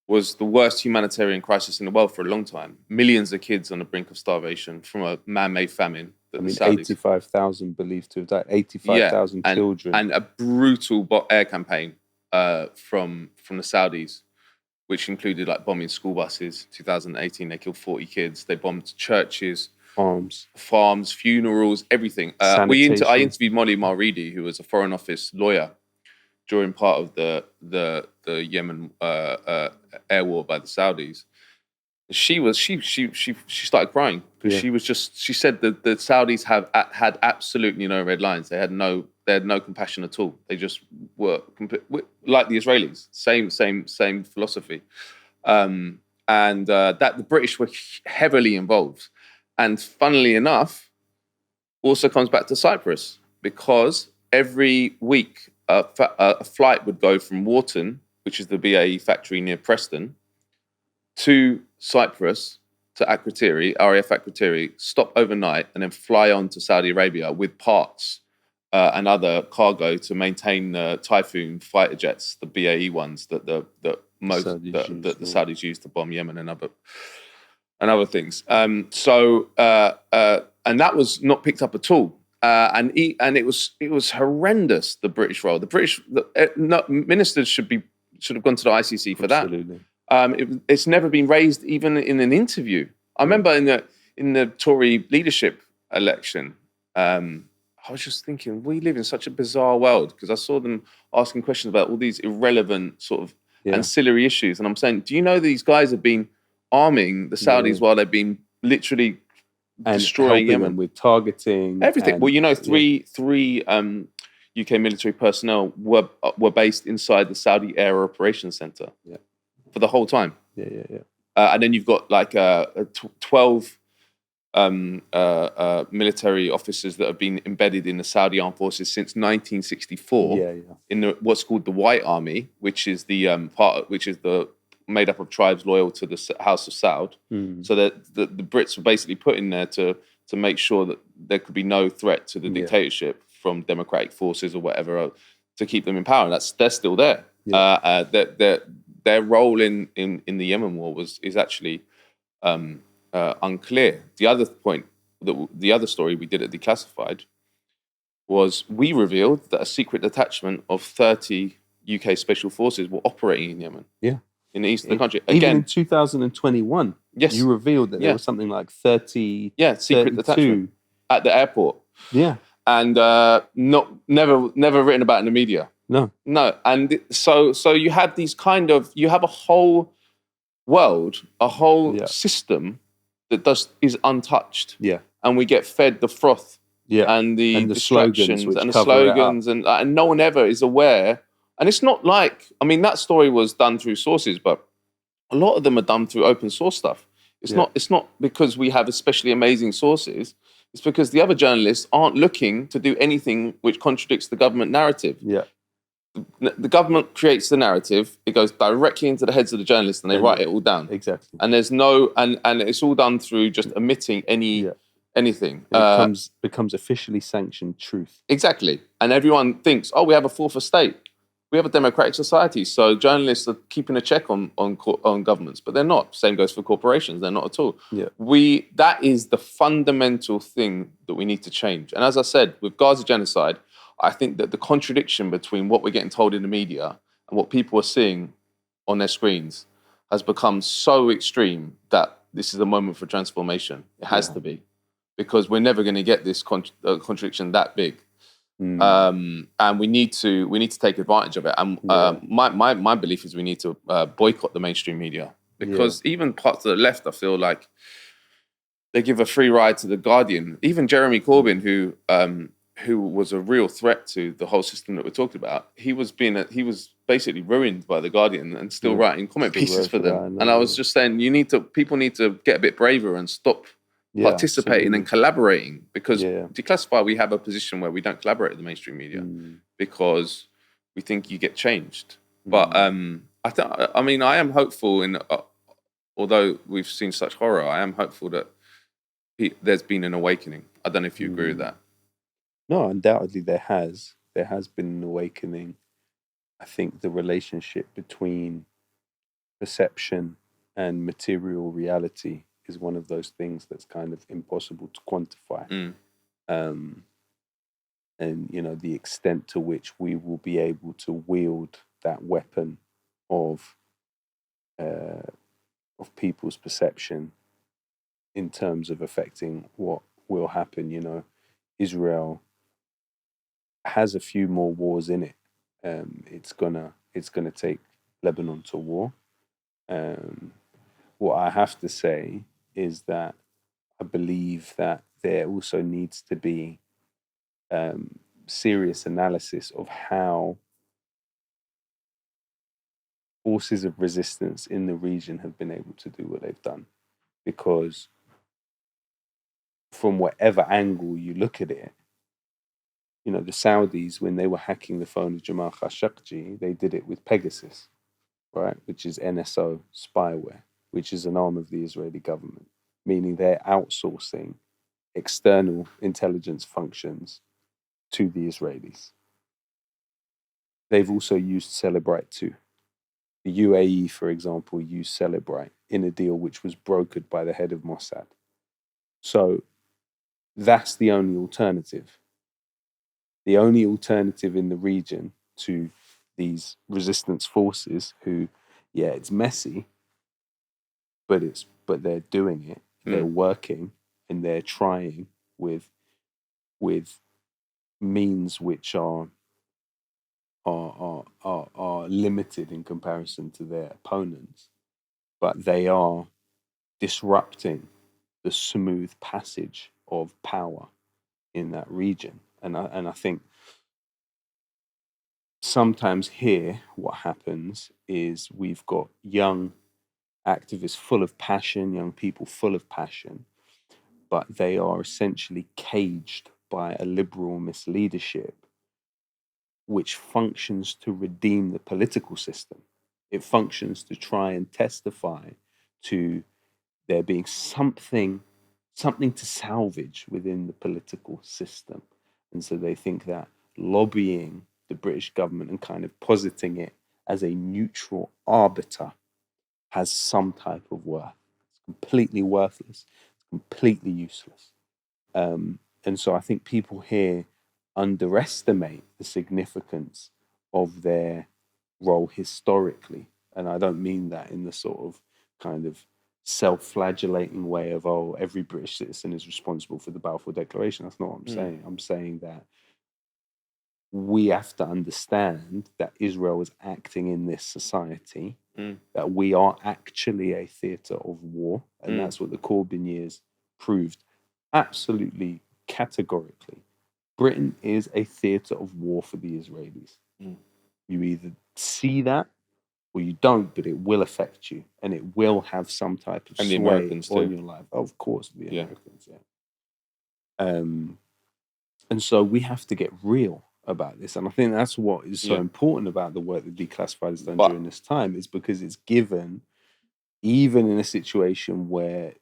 was the worst humanitarian crisis in the world for a long time. Millions of kids on the brink of starvation from a man-made famine. 85,000 believed to have died. 85,000 children, and a brutal air campaign from the Saudis, which included bombing school buses. 2018, they killed 40 kids. They bombed churches, farms, funerals, everything. I interviewed Molly Maridi, who was a Foreign Office lawyer during part of the Yemen air war by the Saudis. She started crying because she said that the Saudis had absolutely no red lines. They had no compassion at all. They just were like the Israelis, same philosophy, and that the British were heavily involved. And funnily enough, also comes back to Cyprus, because every week a flight would go from Wharton, which is the BAE factory near Preston, to Cyprus, to Akrotiri, RAF Akrotiri, stop overnight, and then fly on to Saudi Arabia with parts and other cargo to maintain Typhoon fighter jets, the BAE ones that the Saudis used to bomb Yemen and other things. And that was not picked up at all. And it was horrendous. The British role. Ministers should have gone to the ICC for Absolutely. that. It's never been raised even in an interview. I remember in the Tory leadership election. I was just thinking, we live in such a bizarre world, because I saw them asking questions about all these irrelevant sort of ancillary issues. And I'm saying, do you know these guys have been arming the Saudis while they've been literally destroying Yemen them with targeting everything? Three UK military personnel were based inside the Saudi Air Operations Center for the whole time. And then you've got like 12 military officers that have been embedded in the Saudi armed forces since 1964 in what's called the White Army, which is the made up of tribes loyal to the House of Saud. So that the Brits were basically put in there to make sure that there could be no threat to the dictatorship from democratic forces or whatever to keep them in power. And they're still there. Their role in the Yemen war is actually unclear. The other point, the other story we did at Declassified, was we revealed that a secret detachment of 30 UK special forces were operating in Yemen. In the east of the country. Again, even in 2021, you revealed that there was something like 30. Secret detachment at the airport. And never written about in the media. No. And so you have these you have a whole world, a whole system that is untouched. And we get fed the froth and the distractions and the slogans and no one ever is aware. And it's not like, that story was done through sources, but a lot of them are done through open source stuff. It's not because we have especially amazing sources. It's because the other journalists aren't looking to do anything which contradicts the government narrative. The government creates the narrative. It goes directly into the heads of the journalists, and they write it all down. Exactly. And there's and it's all done through just omitting anything. It becomes officially sanctioned truth. Exactly. And everyone thinks, we have a fourth estate. We have a democratic society, so journalists are keeping a check on governments, but they're not. Same goes for corporations; they're not at all. That is the fundamental thing that we need to change. And as I said, with Gaza genocide, I think that the contradiction between what we're getting told in the media and what people are seeing on their screens has become so extreme that this is a moment for transformation. It has to be, because we're never going to get this contradiction that big. And we need to take advantage of it. And my belief is we need to boycott the mainstream media, because even parts of the left, I feel like they give a free ride to the Guardian. Even Jeremy Corbyn, who was a real threat to the whole system that we're talking about, he was basically ruined by the Guardian and still writing comment pieces for them. And I was just saying, people need to get a bit braver and stop participating and collaborating, because Declassified, we have a position where we don't collaborate with the mainstream media because we think you get changed. But I am hopeful although we've seen such horror, I am hopeful that there's been an awakening. I don't know if you agree with that. No, undoubtedly there has been an awakening. I think the relationship between perception and material reality is one of those things that's kind of impossible to quantify. And the extent to which we will be able to wield that weapon of people's perception in terms of affecting what will happen. Israel has a few more wars in it. It's gonna take Lebanon to war. What I have to say is that I believe that there also needs to be serious analysis of how forces of resistance in the region have been able to do what they've done. Because from whatever angle you look at it, the Saudis, when they were hacking the phone of Jamal Khashoggi, they did it with Pegasus, right? Which is NSO spyware, which is an arm of the Israeli government, meaning they're outsourcing external intelligence functions to the Israelis. They've also used Celebrite too. The UAE, for example, used Celebrite in a deal which was brokered by the head of Mossad. So that's the only alternative. The only alternative in the region to these resistance forces who, yeah, it's messy, but they're doing it. They're working and they're trying with means which are limited in comparison to their opponents, but they are disrupting the smooth passage of power in that region. And I think sometimes here what happens is we've got young activists full of passion, young people full of passion, but they are essentially caged by a liberal misleadership which functions to redeem the political system. It functions to try and testify to there being something to salvage within the political system. And so they think that lobbying the British government and kind of positing it as a neutral arbiter has some type of worth. It's completely worthless. It's completely useless. And so I think people here underestimate the significance of their role historically. And I don't mean that in the sort of kind of self-flagellating way of, oh, every British citizen is responsible for the Balfour Declaration. That's not what I'm saying. I'm saying that we have to understand that Israel is acting in this society, that we are actually a theatre of war. And that's what the Corbyn years proved absolutely categorically. Britain is a theatre of war for the Israelis. You either see that or you don't, but it will affect you and it will have some type of sway on your life. Of course, the Americans, and so we have to get real about this. And I think that's what is so important about the work that Declassified has done during this time, is because it's given, even in a situation where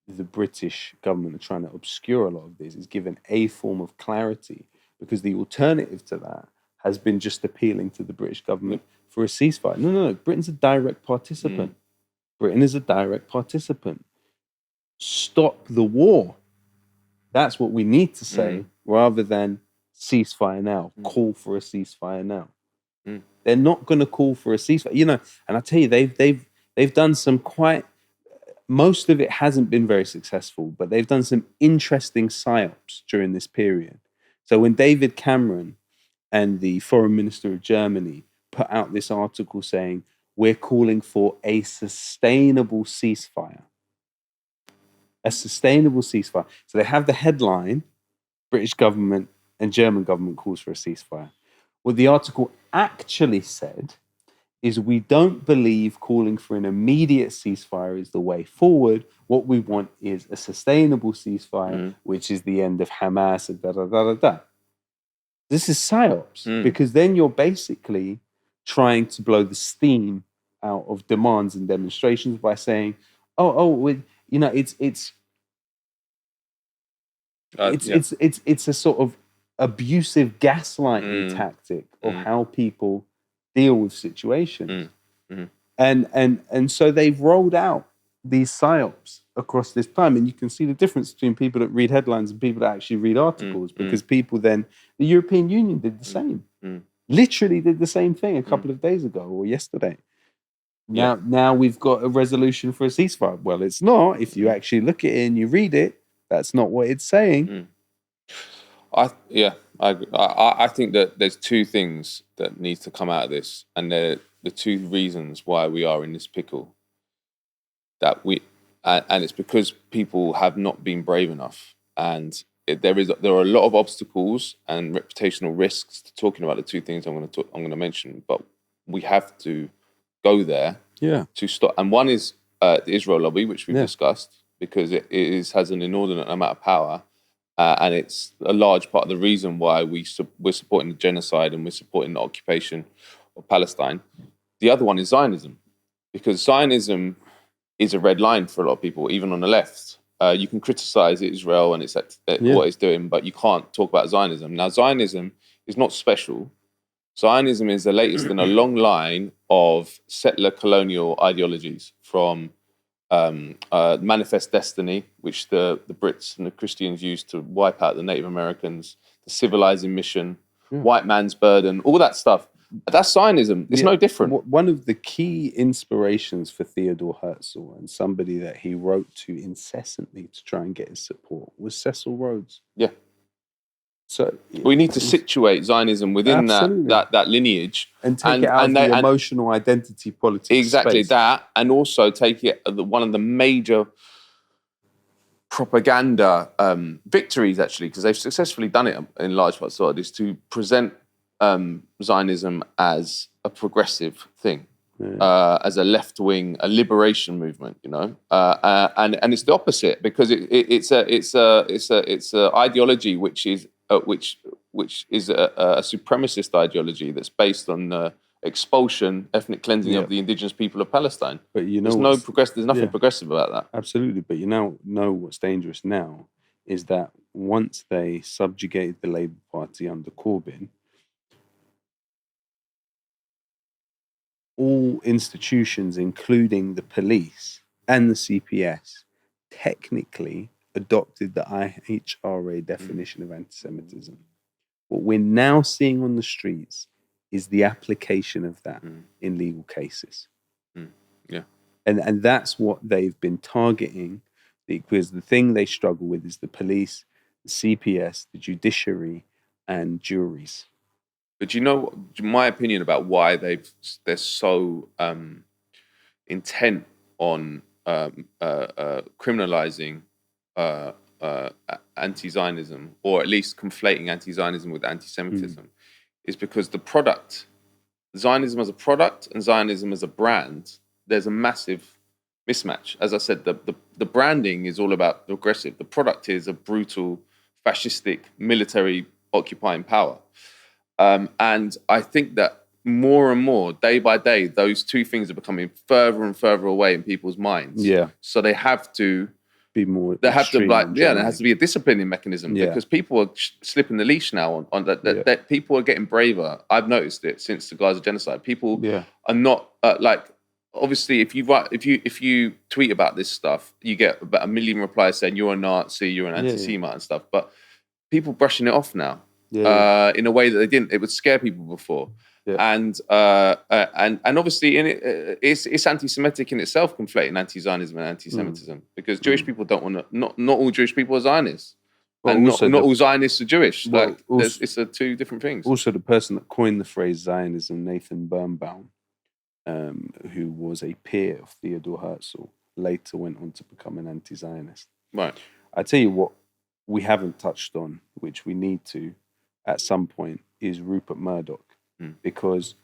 the British government are trying to obscure a lot of this, it's given a form of clarity, because the alternative to that has been just appealing to the British government for a ceasefire. No. Britain's a direct participant. Britain is a direct participant. Stop the war. That's what we need to say, rather than ceasefire now, call for a ceasefire now. They're not going to call for a ceasefire. You know, and I tell you, they've done some quite, most of it hasn't been very successful, but they've done some interesting psyops during this period. So when David Cameron and the foreign minister of Germany put out this article saying, we're calling for a sustainable ceasefire. A sustainable ceasefire. So they have the headline, British government and German government calls for a ceasefire. What the article actually said is, we don't believe calling for an immediate ceasefire is the way forward. What we want is a sustainable ceasefire, which is the end of Hamas, and . This is psyops, because then you're basically trying to blow the steam out of demands and demonstrations by saying, it's a sort of abusive gaslighting tactic of how people deal with situations. And so they've rolled out these psyops across this time, and you can see the difference between people that read headlines and people that actually read articles, because people then, the European Union did the same, literally did the same thing a couple of days ago or yesterday. Now we've got a resolution for a ceasefire. Well, it's not. If you actually look at it and you read it, that's not what it's saying. I agree. I think that there's two things that need to come out of this, and they're the two reasons why we are in this pickle. And it's because people have not been brave enough, and there are a lot of obstacles and reputational risks to talking about the two things I'm going to mention, but we have to go there to stop. And one is the Israel lobby, which we've discussed, because it has an inordinate amount of power, and it's a large part of the reason why we're supporting the genocide and we're supporting the occupation of Palestine. The other one is Zionism, because Zionism is a red line for a lot of people, even on the left. you can criticize Israel and what it's doing, but you can't talk about Zionism. Now, Zionism is not special. Zionism is the latest in a long line of settler colonial ideologies from Manifest Destiny, which the Brits and the Christians used to wipe out the Native Americans, the civilizing mission, white man's burden, all that stuff. That's Zionism. It's no different. One of the key inspirations for Theodore Herzl, and somebody that he wrote to incessantly to try and get his support, was Cecil Rhodes. Yeah. So we need to situate Zionism within that lineage and take it out of the emotional identity politics. Exactly space. that, and also take it one of the major propaganda victories, actually, because they've successfully done it in large parts of it, is to present Zionism as a progressive thing, as a left-wing, a liberation movement, and it's the opposite, because it's a ideology which is a supremacist ideology that's based on the expulsion, ethnic cleansing of the indigenous people of Palestine. But there's nothing progressive about that. Absolutely, but you know what's dangerous now is that once they subjugated the Labour Party under Corbyn, all institutions, including the police and the CPS, technically adopted the IHRA definition of anti-Semitism. What we're now seeing on the streets is the application of that in legal cases. Yeah. And that's what they've been targeting, because the thing they struggle with is the police, the CPS, the judiciary, and juries. But my opinion about why they're so intent on criminalizing anti-Zionism, or at least conflating anti-Zionism with anti-Semitism, is because the product, Zionism as a product and Zionism as a brand, there's a massive mismatch. As I said, the branding is all about the aggressive. The product is a brutal, fascistic, military occupying power. And I think that more and more, day by day, those two things are becoming further and further away in people's minds. Yeah. So they have to be more. They have to there has to be a disciplining mechanism, because people are slipping the leash now on that. That people are getting braver. I've noticed it since the Gaza genocide. People are not obviously, if you tweet about this stuff, you get about 1 million replies saying you're a Nazi, you're an anti-Semite and stuff. But people brushing it off now in a way that they didn't. It would scare people before. Yeah. And obviously it's anti-Semitic in itself, conflating anti-Zionism and anti-Semitism, because Jewish people don't want to. Not all Jewish people are Zionists, and not all Zionists are Jewish. It's two different things. Also, the person that coined the phrase Zionism, Nathan Birnbaum, who was a peer of Theodore Herzl, later went on to become an anti-Zionist. Right. I tell you what, we haven't touched on, which we need to at some point, is Rupert Murdoch. Because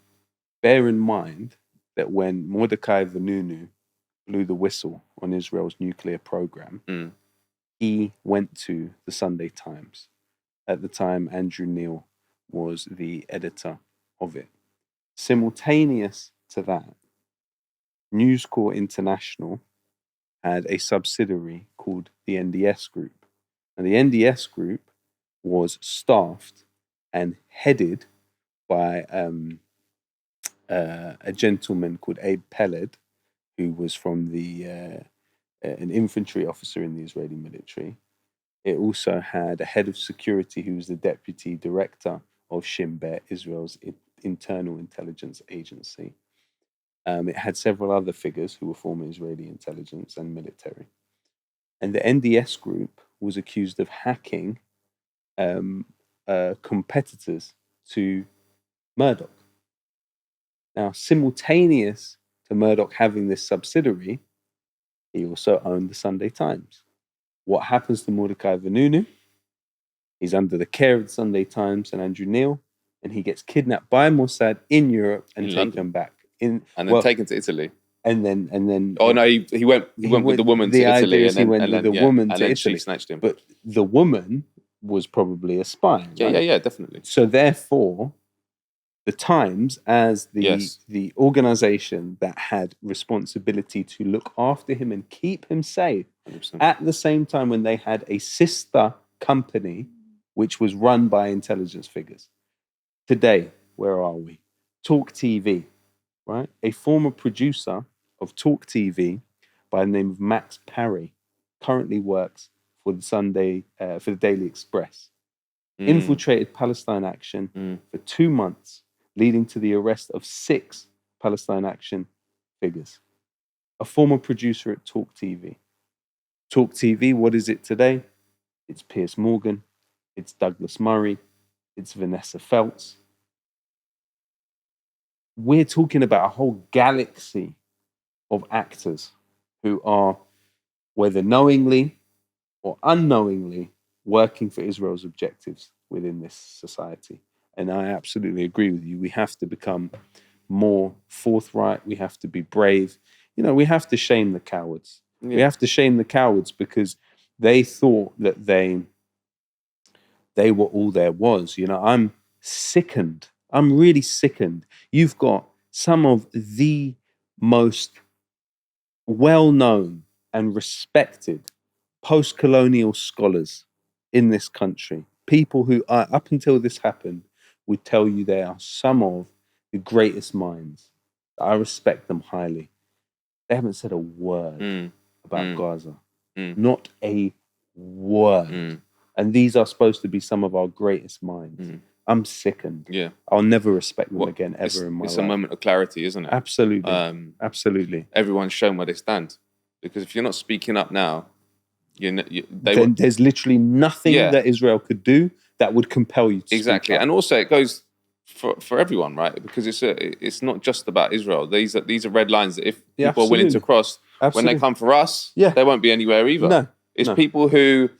bear in mind that when Mordecai Vanunu blew the whistle on Israel's nuclear program, he went to the Sunday Times. At the time, Andrew Neil was the editor of it. Simultaneous to that, News Corps International had a subsidiary called the NDS Group. And the NDS Group was staffed and headed by a gentleman called Abe Peled, who was from an infantry officer in the Israeli military. It also had a head of security who was the deputy director of Shin Bet, Israel's internal intelligence agency. It had several other figures who were former Israeli intelligence and military. And the NDS Group was accused of hacking competitors to Murdoch. Now, simultaneous to Murdoch having this subsidiary, he also owned the Sunday Times. What happens to Mordecai Vanunu? He's under the care of the Sunday Times and Andrew Neil, and he gets kidnapped by Mossad in Europe and taken back taken to Italy. And then. Oh no, he went with the woman to Italy, he went with the woman to Italy. She snatched him. But the woman was probably a spy. Right? Yeah, definitely. So therefore, the Times, as the organization that had responsibility to look after him and keep him safe 100%. At the same time when they had a sister company which was run by intelligence figures. Today, where are we? Talk TV, right? A former producer of Talk TV by the name of Max Parry currently works for the Daily Express. Infiltrated Palestine Action for 2 months, leading to the arrest of 6 Palestine Action figures. A former producer at Talk TV. Talk TV, what is it today? It's Piers Morgan, it's Douglas Murray, it's Vanessa Feltz. We're talking about a whole galaxy of actors who are, whether knowingly or unknowingly, working for Israel's objectives within this society. And I absolutely agree with you. We have to become more forthright. We have to be brave. You know, we have to shame the cowards. Yeah. We have to shame the cowards because they thought that they were all there was. You know, I'm sickened. I'm really sickened. You've got some of the most well-known and respected post-colonial scholars in this country, people who are, up until this happened, would tell you they are some of the greatest minds. I respect them highly. They haven't said a word about Gaza. Not a word. And these are supposed to be some of our greatest minds. I'm sickened. Yeah. I'll never respect them again ever in my life. It's a moment of clarity, isn't it? Absolutely. Absolutely. Everyone's shown where they stand. Because if you're not speaking up now, there's literally nothing that Israel could do that would compel you to exactly. speak up. And also it goes for everyone, right? Because it's not just about Israel. These are red lines that if people are willing to cross, when they come for us, they won't be anywhere either. It's people who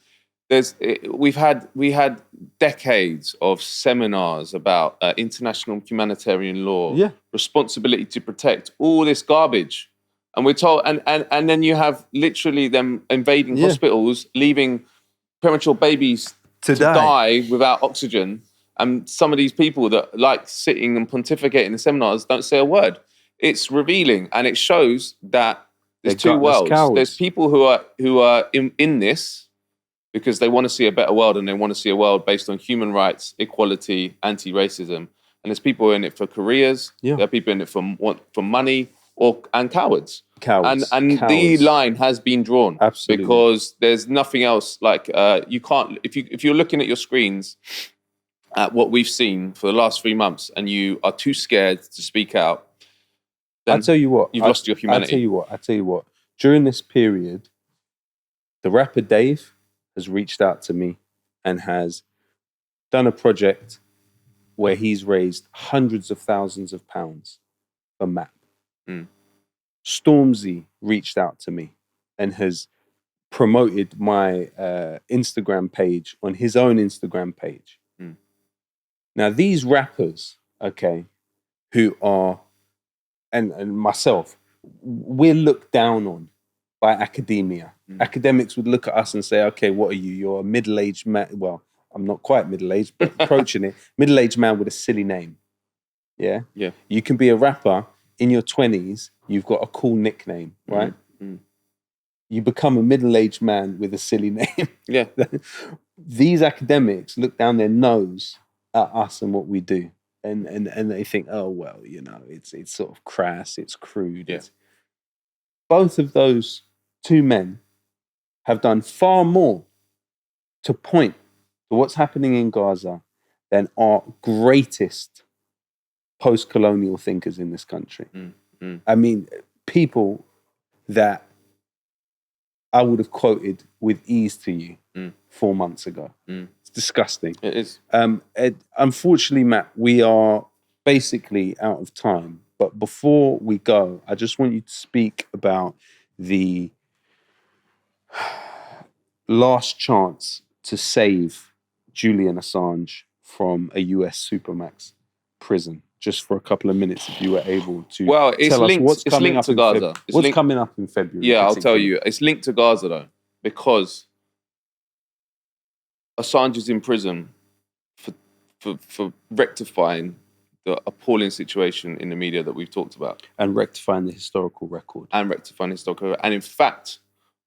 we had decades of seminars about international humanitarian law, responsibility to protect, all this garbage. And we're told, and then you have literally them invading hospitals, leaving premature babies to die without oxygen. And some of these people that like sitting and pontificating in seminars don't say a word. It's revealing, and it shows that there's two worlds. Cowards. There's people who are in this because they want to see a better world, and they want to see a world based on human rights, equality, anti-racism. And there's people in it for careers. There are people in it for money. And cowards. And the line has been drawn. Absolutely. Because there's nothing else. Like you can't, if you're looking at your screens at what we've seen for the last 3 months and you are too scared to speak out, then I'll tell you what, you've lost your humanity. I tell you what. During this period, the rapper Dave has reached out to me and has done a project where he's raised hundreds of thousands of pounds for MAP. Stormzy reached out to me and has promoted my Instagram page on his own Instagram page. Now, these rappers, who are, and myself, we're looked down on by academia. Academics would look at us and say, okay, what are you? You're a middle-aged man. Well, I'm not quite middle-aged, but approaching it. Middle-aged man with a silly name. Yeah? Yeah. You can be a rapper in your 20s, you've got a cool nickname, right? You become a middle-aged man with a silly name. Yeah. These academics look down their nose at us and what we do. And they think, oh, well, you know, it's sort of crass, it's crude. Yeah. Both of those two men have done far more to point to what's happening in Gaza than our greatest post-colonial thinkers in this country. I mean, people that I would have quoted with ease to you 4 months ago. It's disgusting. It is. Unfortunately, Matt, we are basically out of time. But before we go, I just want you to speak about the last chance to save Julian Assange from a US Supermax prison. Just for a couple of minutes, if you were able to tell us what's coming up to Gaza. What's coming up in February? Yeah, I'll tell you. It's linked to Gaza, though, because Assange is in prison for rectifying the appalling situation in the media that we've talked about. And rectifying the historical record. And in fact,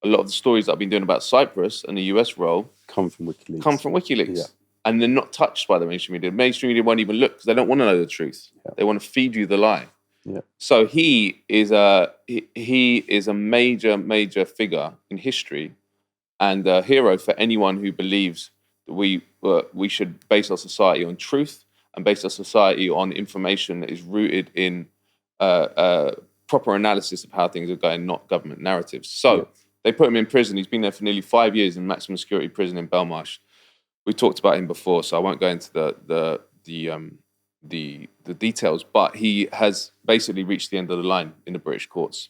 a lot of the stories that I've been doing about Cyprus and the US role Come from WikiLeaks. come from WikiLeaks. Yeah. And they're not touched by the mainstream media. The mainstream media won't even look because they don't want to know the truth. Yeah. They want to feed you the lie. Yeah. So he is a major figure in history and a hero for anyone who believes that we should base our society on truth and base our society on information that is rooted in proper analysis of how things are going, not government narratives. So they put him in prison. He's been there for nearly 5 years in maximum security prison in Belmarsh. We talked about him before, so I won't go into the details, but he has basically reached the end of the line in the British courts.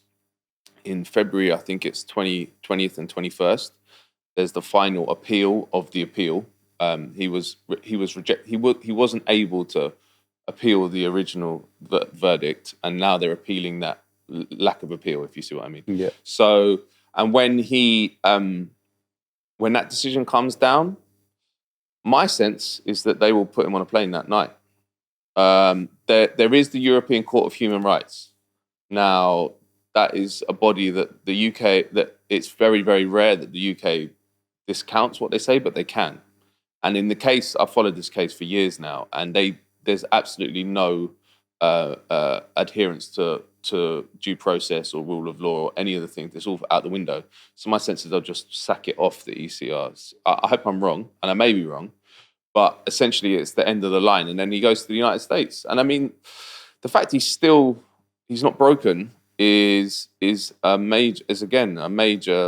In February, I think it's 20th and 21st, there's the final appeal of the appeal. He wasn't able to appeal the original verdict, and now they're appealing that lack of appeal, if you see what I mean. Yeah. So, and when that decision comes down, my sense is that they will put him on a plane that night. There is the European Court of Human Rights. Now, that is a body that the UK, that it's very, very rare that the UK discounts what they say, but they can. And in the case, I've followed this case for years now, and there's absolutely no adherence to due process or rule of law or any of the things. It's all out the window. So my sense is they'll just sack it off the ECRs. I hope I'm wrong, and I may be wrong, but essentially it's the end of the line. And then he goes to the United States. And I mean, the fact he's not broken is a major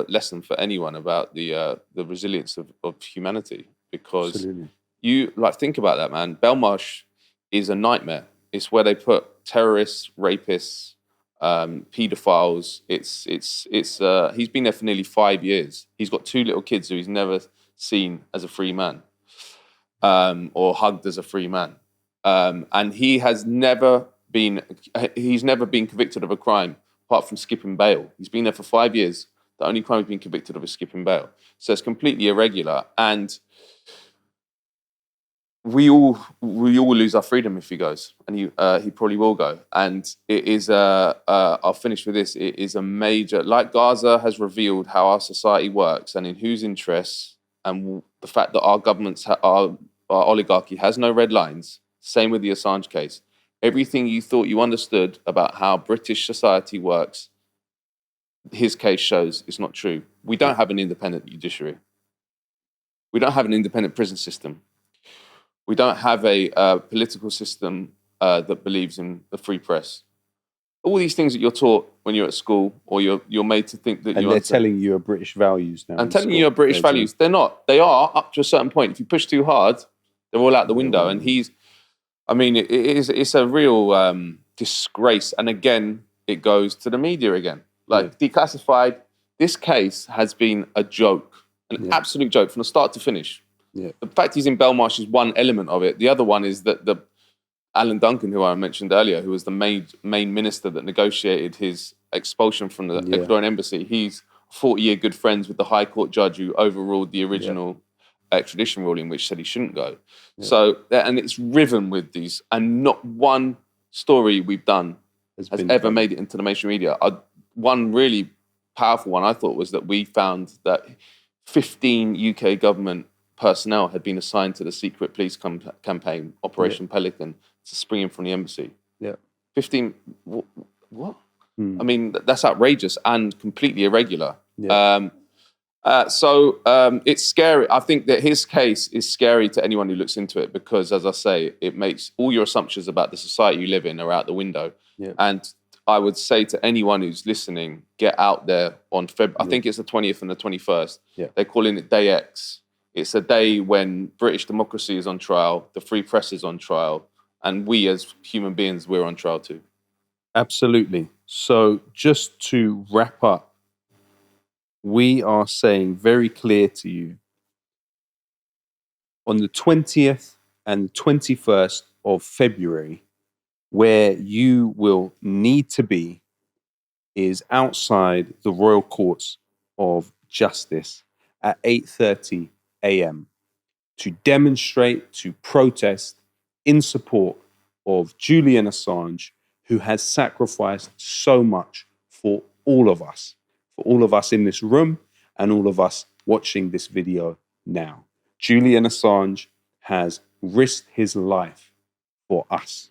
lesson for anyone about the resilience of humanity. Because Absolutely. you think about that, man. Belmarsh is a nightmare. It's where they put terrorists, rapists, paedophiles. He's been there for nearly 5 years. He's got 2 little kids who he's never seen as a free man, or hugged as a free man. And he's never been convicted of a crime apart from skipping bail. He's been there for 5 years. The only crime he's been convicted of is skipping bail. So it's completely irregular. And we all lose our freedom if he goes, and he probably will go. And it is I'll finish with this. It is a major, like Gaza has revealed how our society works and in whose interests, and the fact that our governments, our oligarchy has no red lines. Same with the Assange case. Everything you thought you understood about how British society works, his case shows it's not true. We don't have an independent judiciary. We don't have an independent prison system. We don't have a political system that believes in the free press. All these things that you're taught when you're at school, or you're made to think that and they're telling you are British values now. And telling you are British values. They're not. They are up to a certain point. If you push too hard, they're all out the window. And it's a real disgrace. And again, it goes to the media again. Declassified, this case has been a joke, an absolute joke from the start to finish. Yeah. The fact he's in Belmarsh is one element of it. The other one is that the Alan Duncan, who I mentioned earlier, who was the main minister that negotiated his expulsion from the Ecuadorian embassy, he's 40-year good friends with the High Court judge who overruled the original extradition ruling, which said he shouldn't go. Yeah. So, and it's riven with these, and not one story we've done has ever made it into the mainstream media. One really powerful one I thought was that we found that 15 UK government personnel had been assigned to the secret police campaign, Operation Pelican, springing from the embassy. Yeah. 15, what? I mean, that's outrageous and completely irregular. Yeah. So it's scary. I think that his case is scary to anyone who looks into it because, as I say, it makes all your assumptions about the society you live in are out the window. Yeah. And I would say to anyone who's listening, get out there on February. I think it's the 20th and the 21st. Yeah. They're calling it Day X. It's a day when British democracy is on trial, the free press is on trial, and we as human beings, we're on trial too. Absolutely. So just to wrap up, we are saying very clear to you, on the 20th and 21st of February, where you will need to be is outside the Royal Courts of Justice at 8:30 a.m. to demonstrate, to protest in support of Julian Assange, who has sacrificed so much for all of us in this room and all of us watching this video now. Julian Assange has risked his life for us.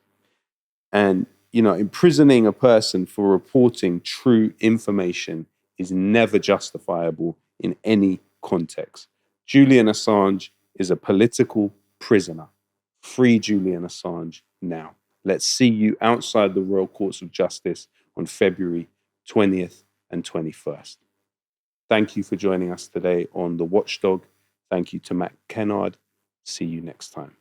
And, imprisoning a person for reporting true information is never justifiable in any context. Julian Assange is a political prisoner. Free Julian Assange now. Let's see you outside the Royal Courts of Justice on February 20th and 21st. Thank you for joining us today on The Watchdog. Thank you to Matt Kennard. See you next time.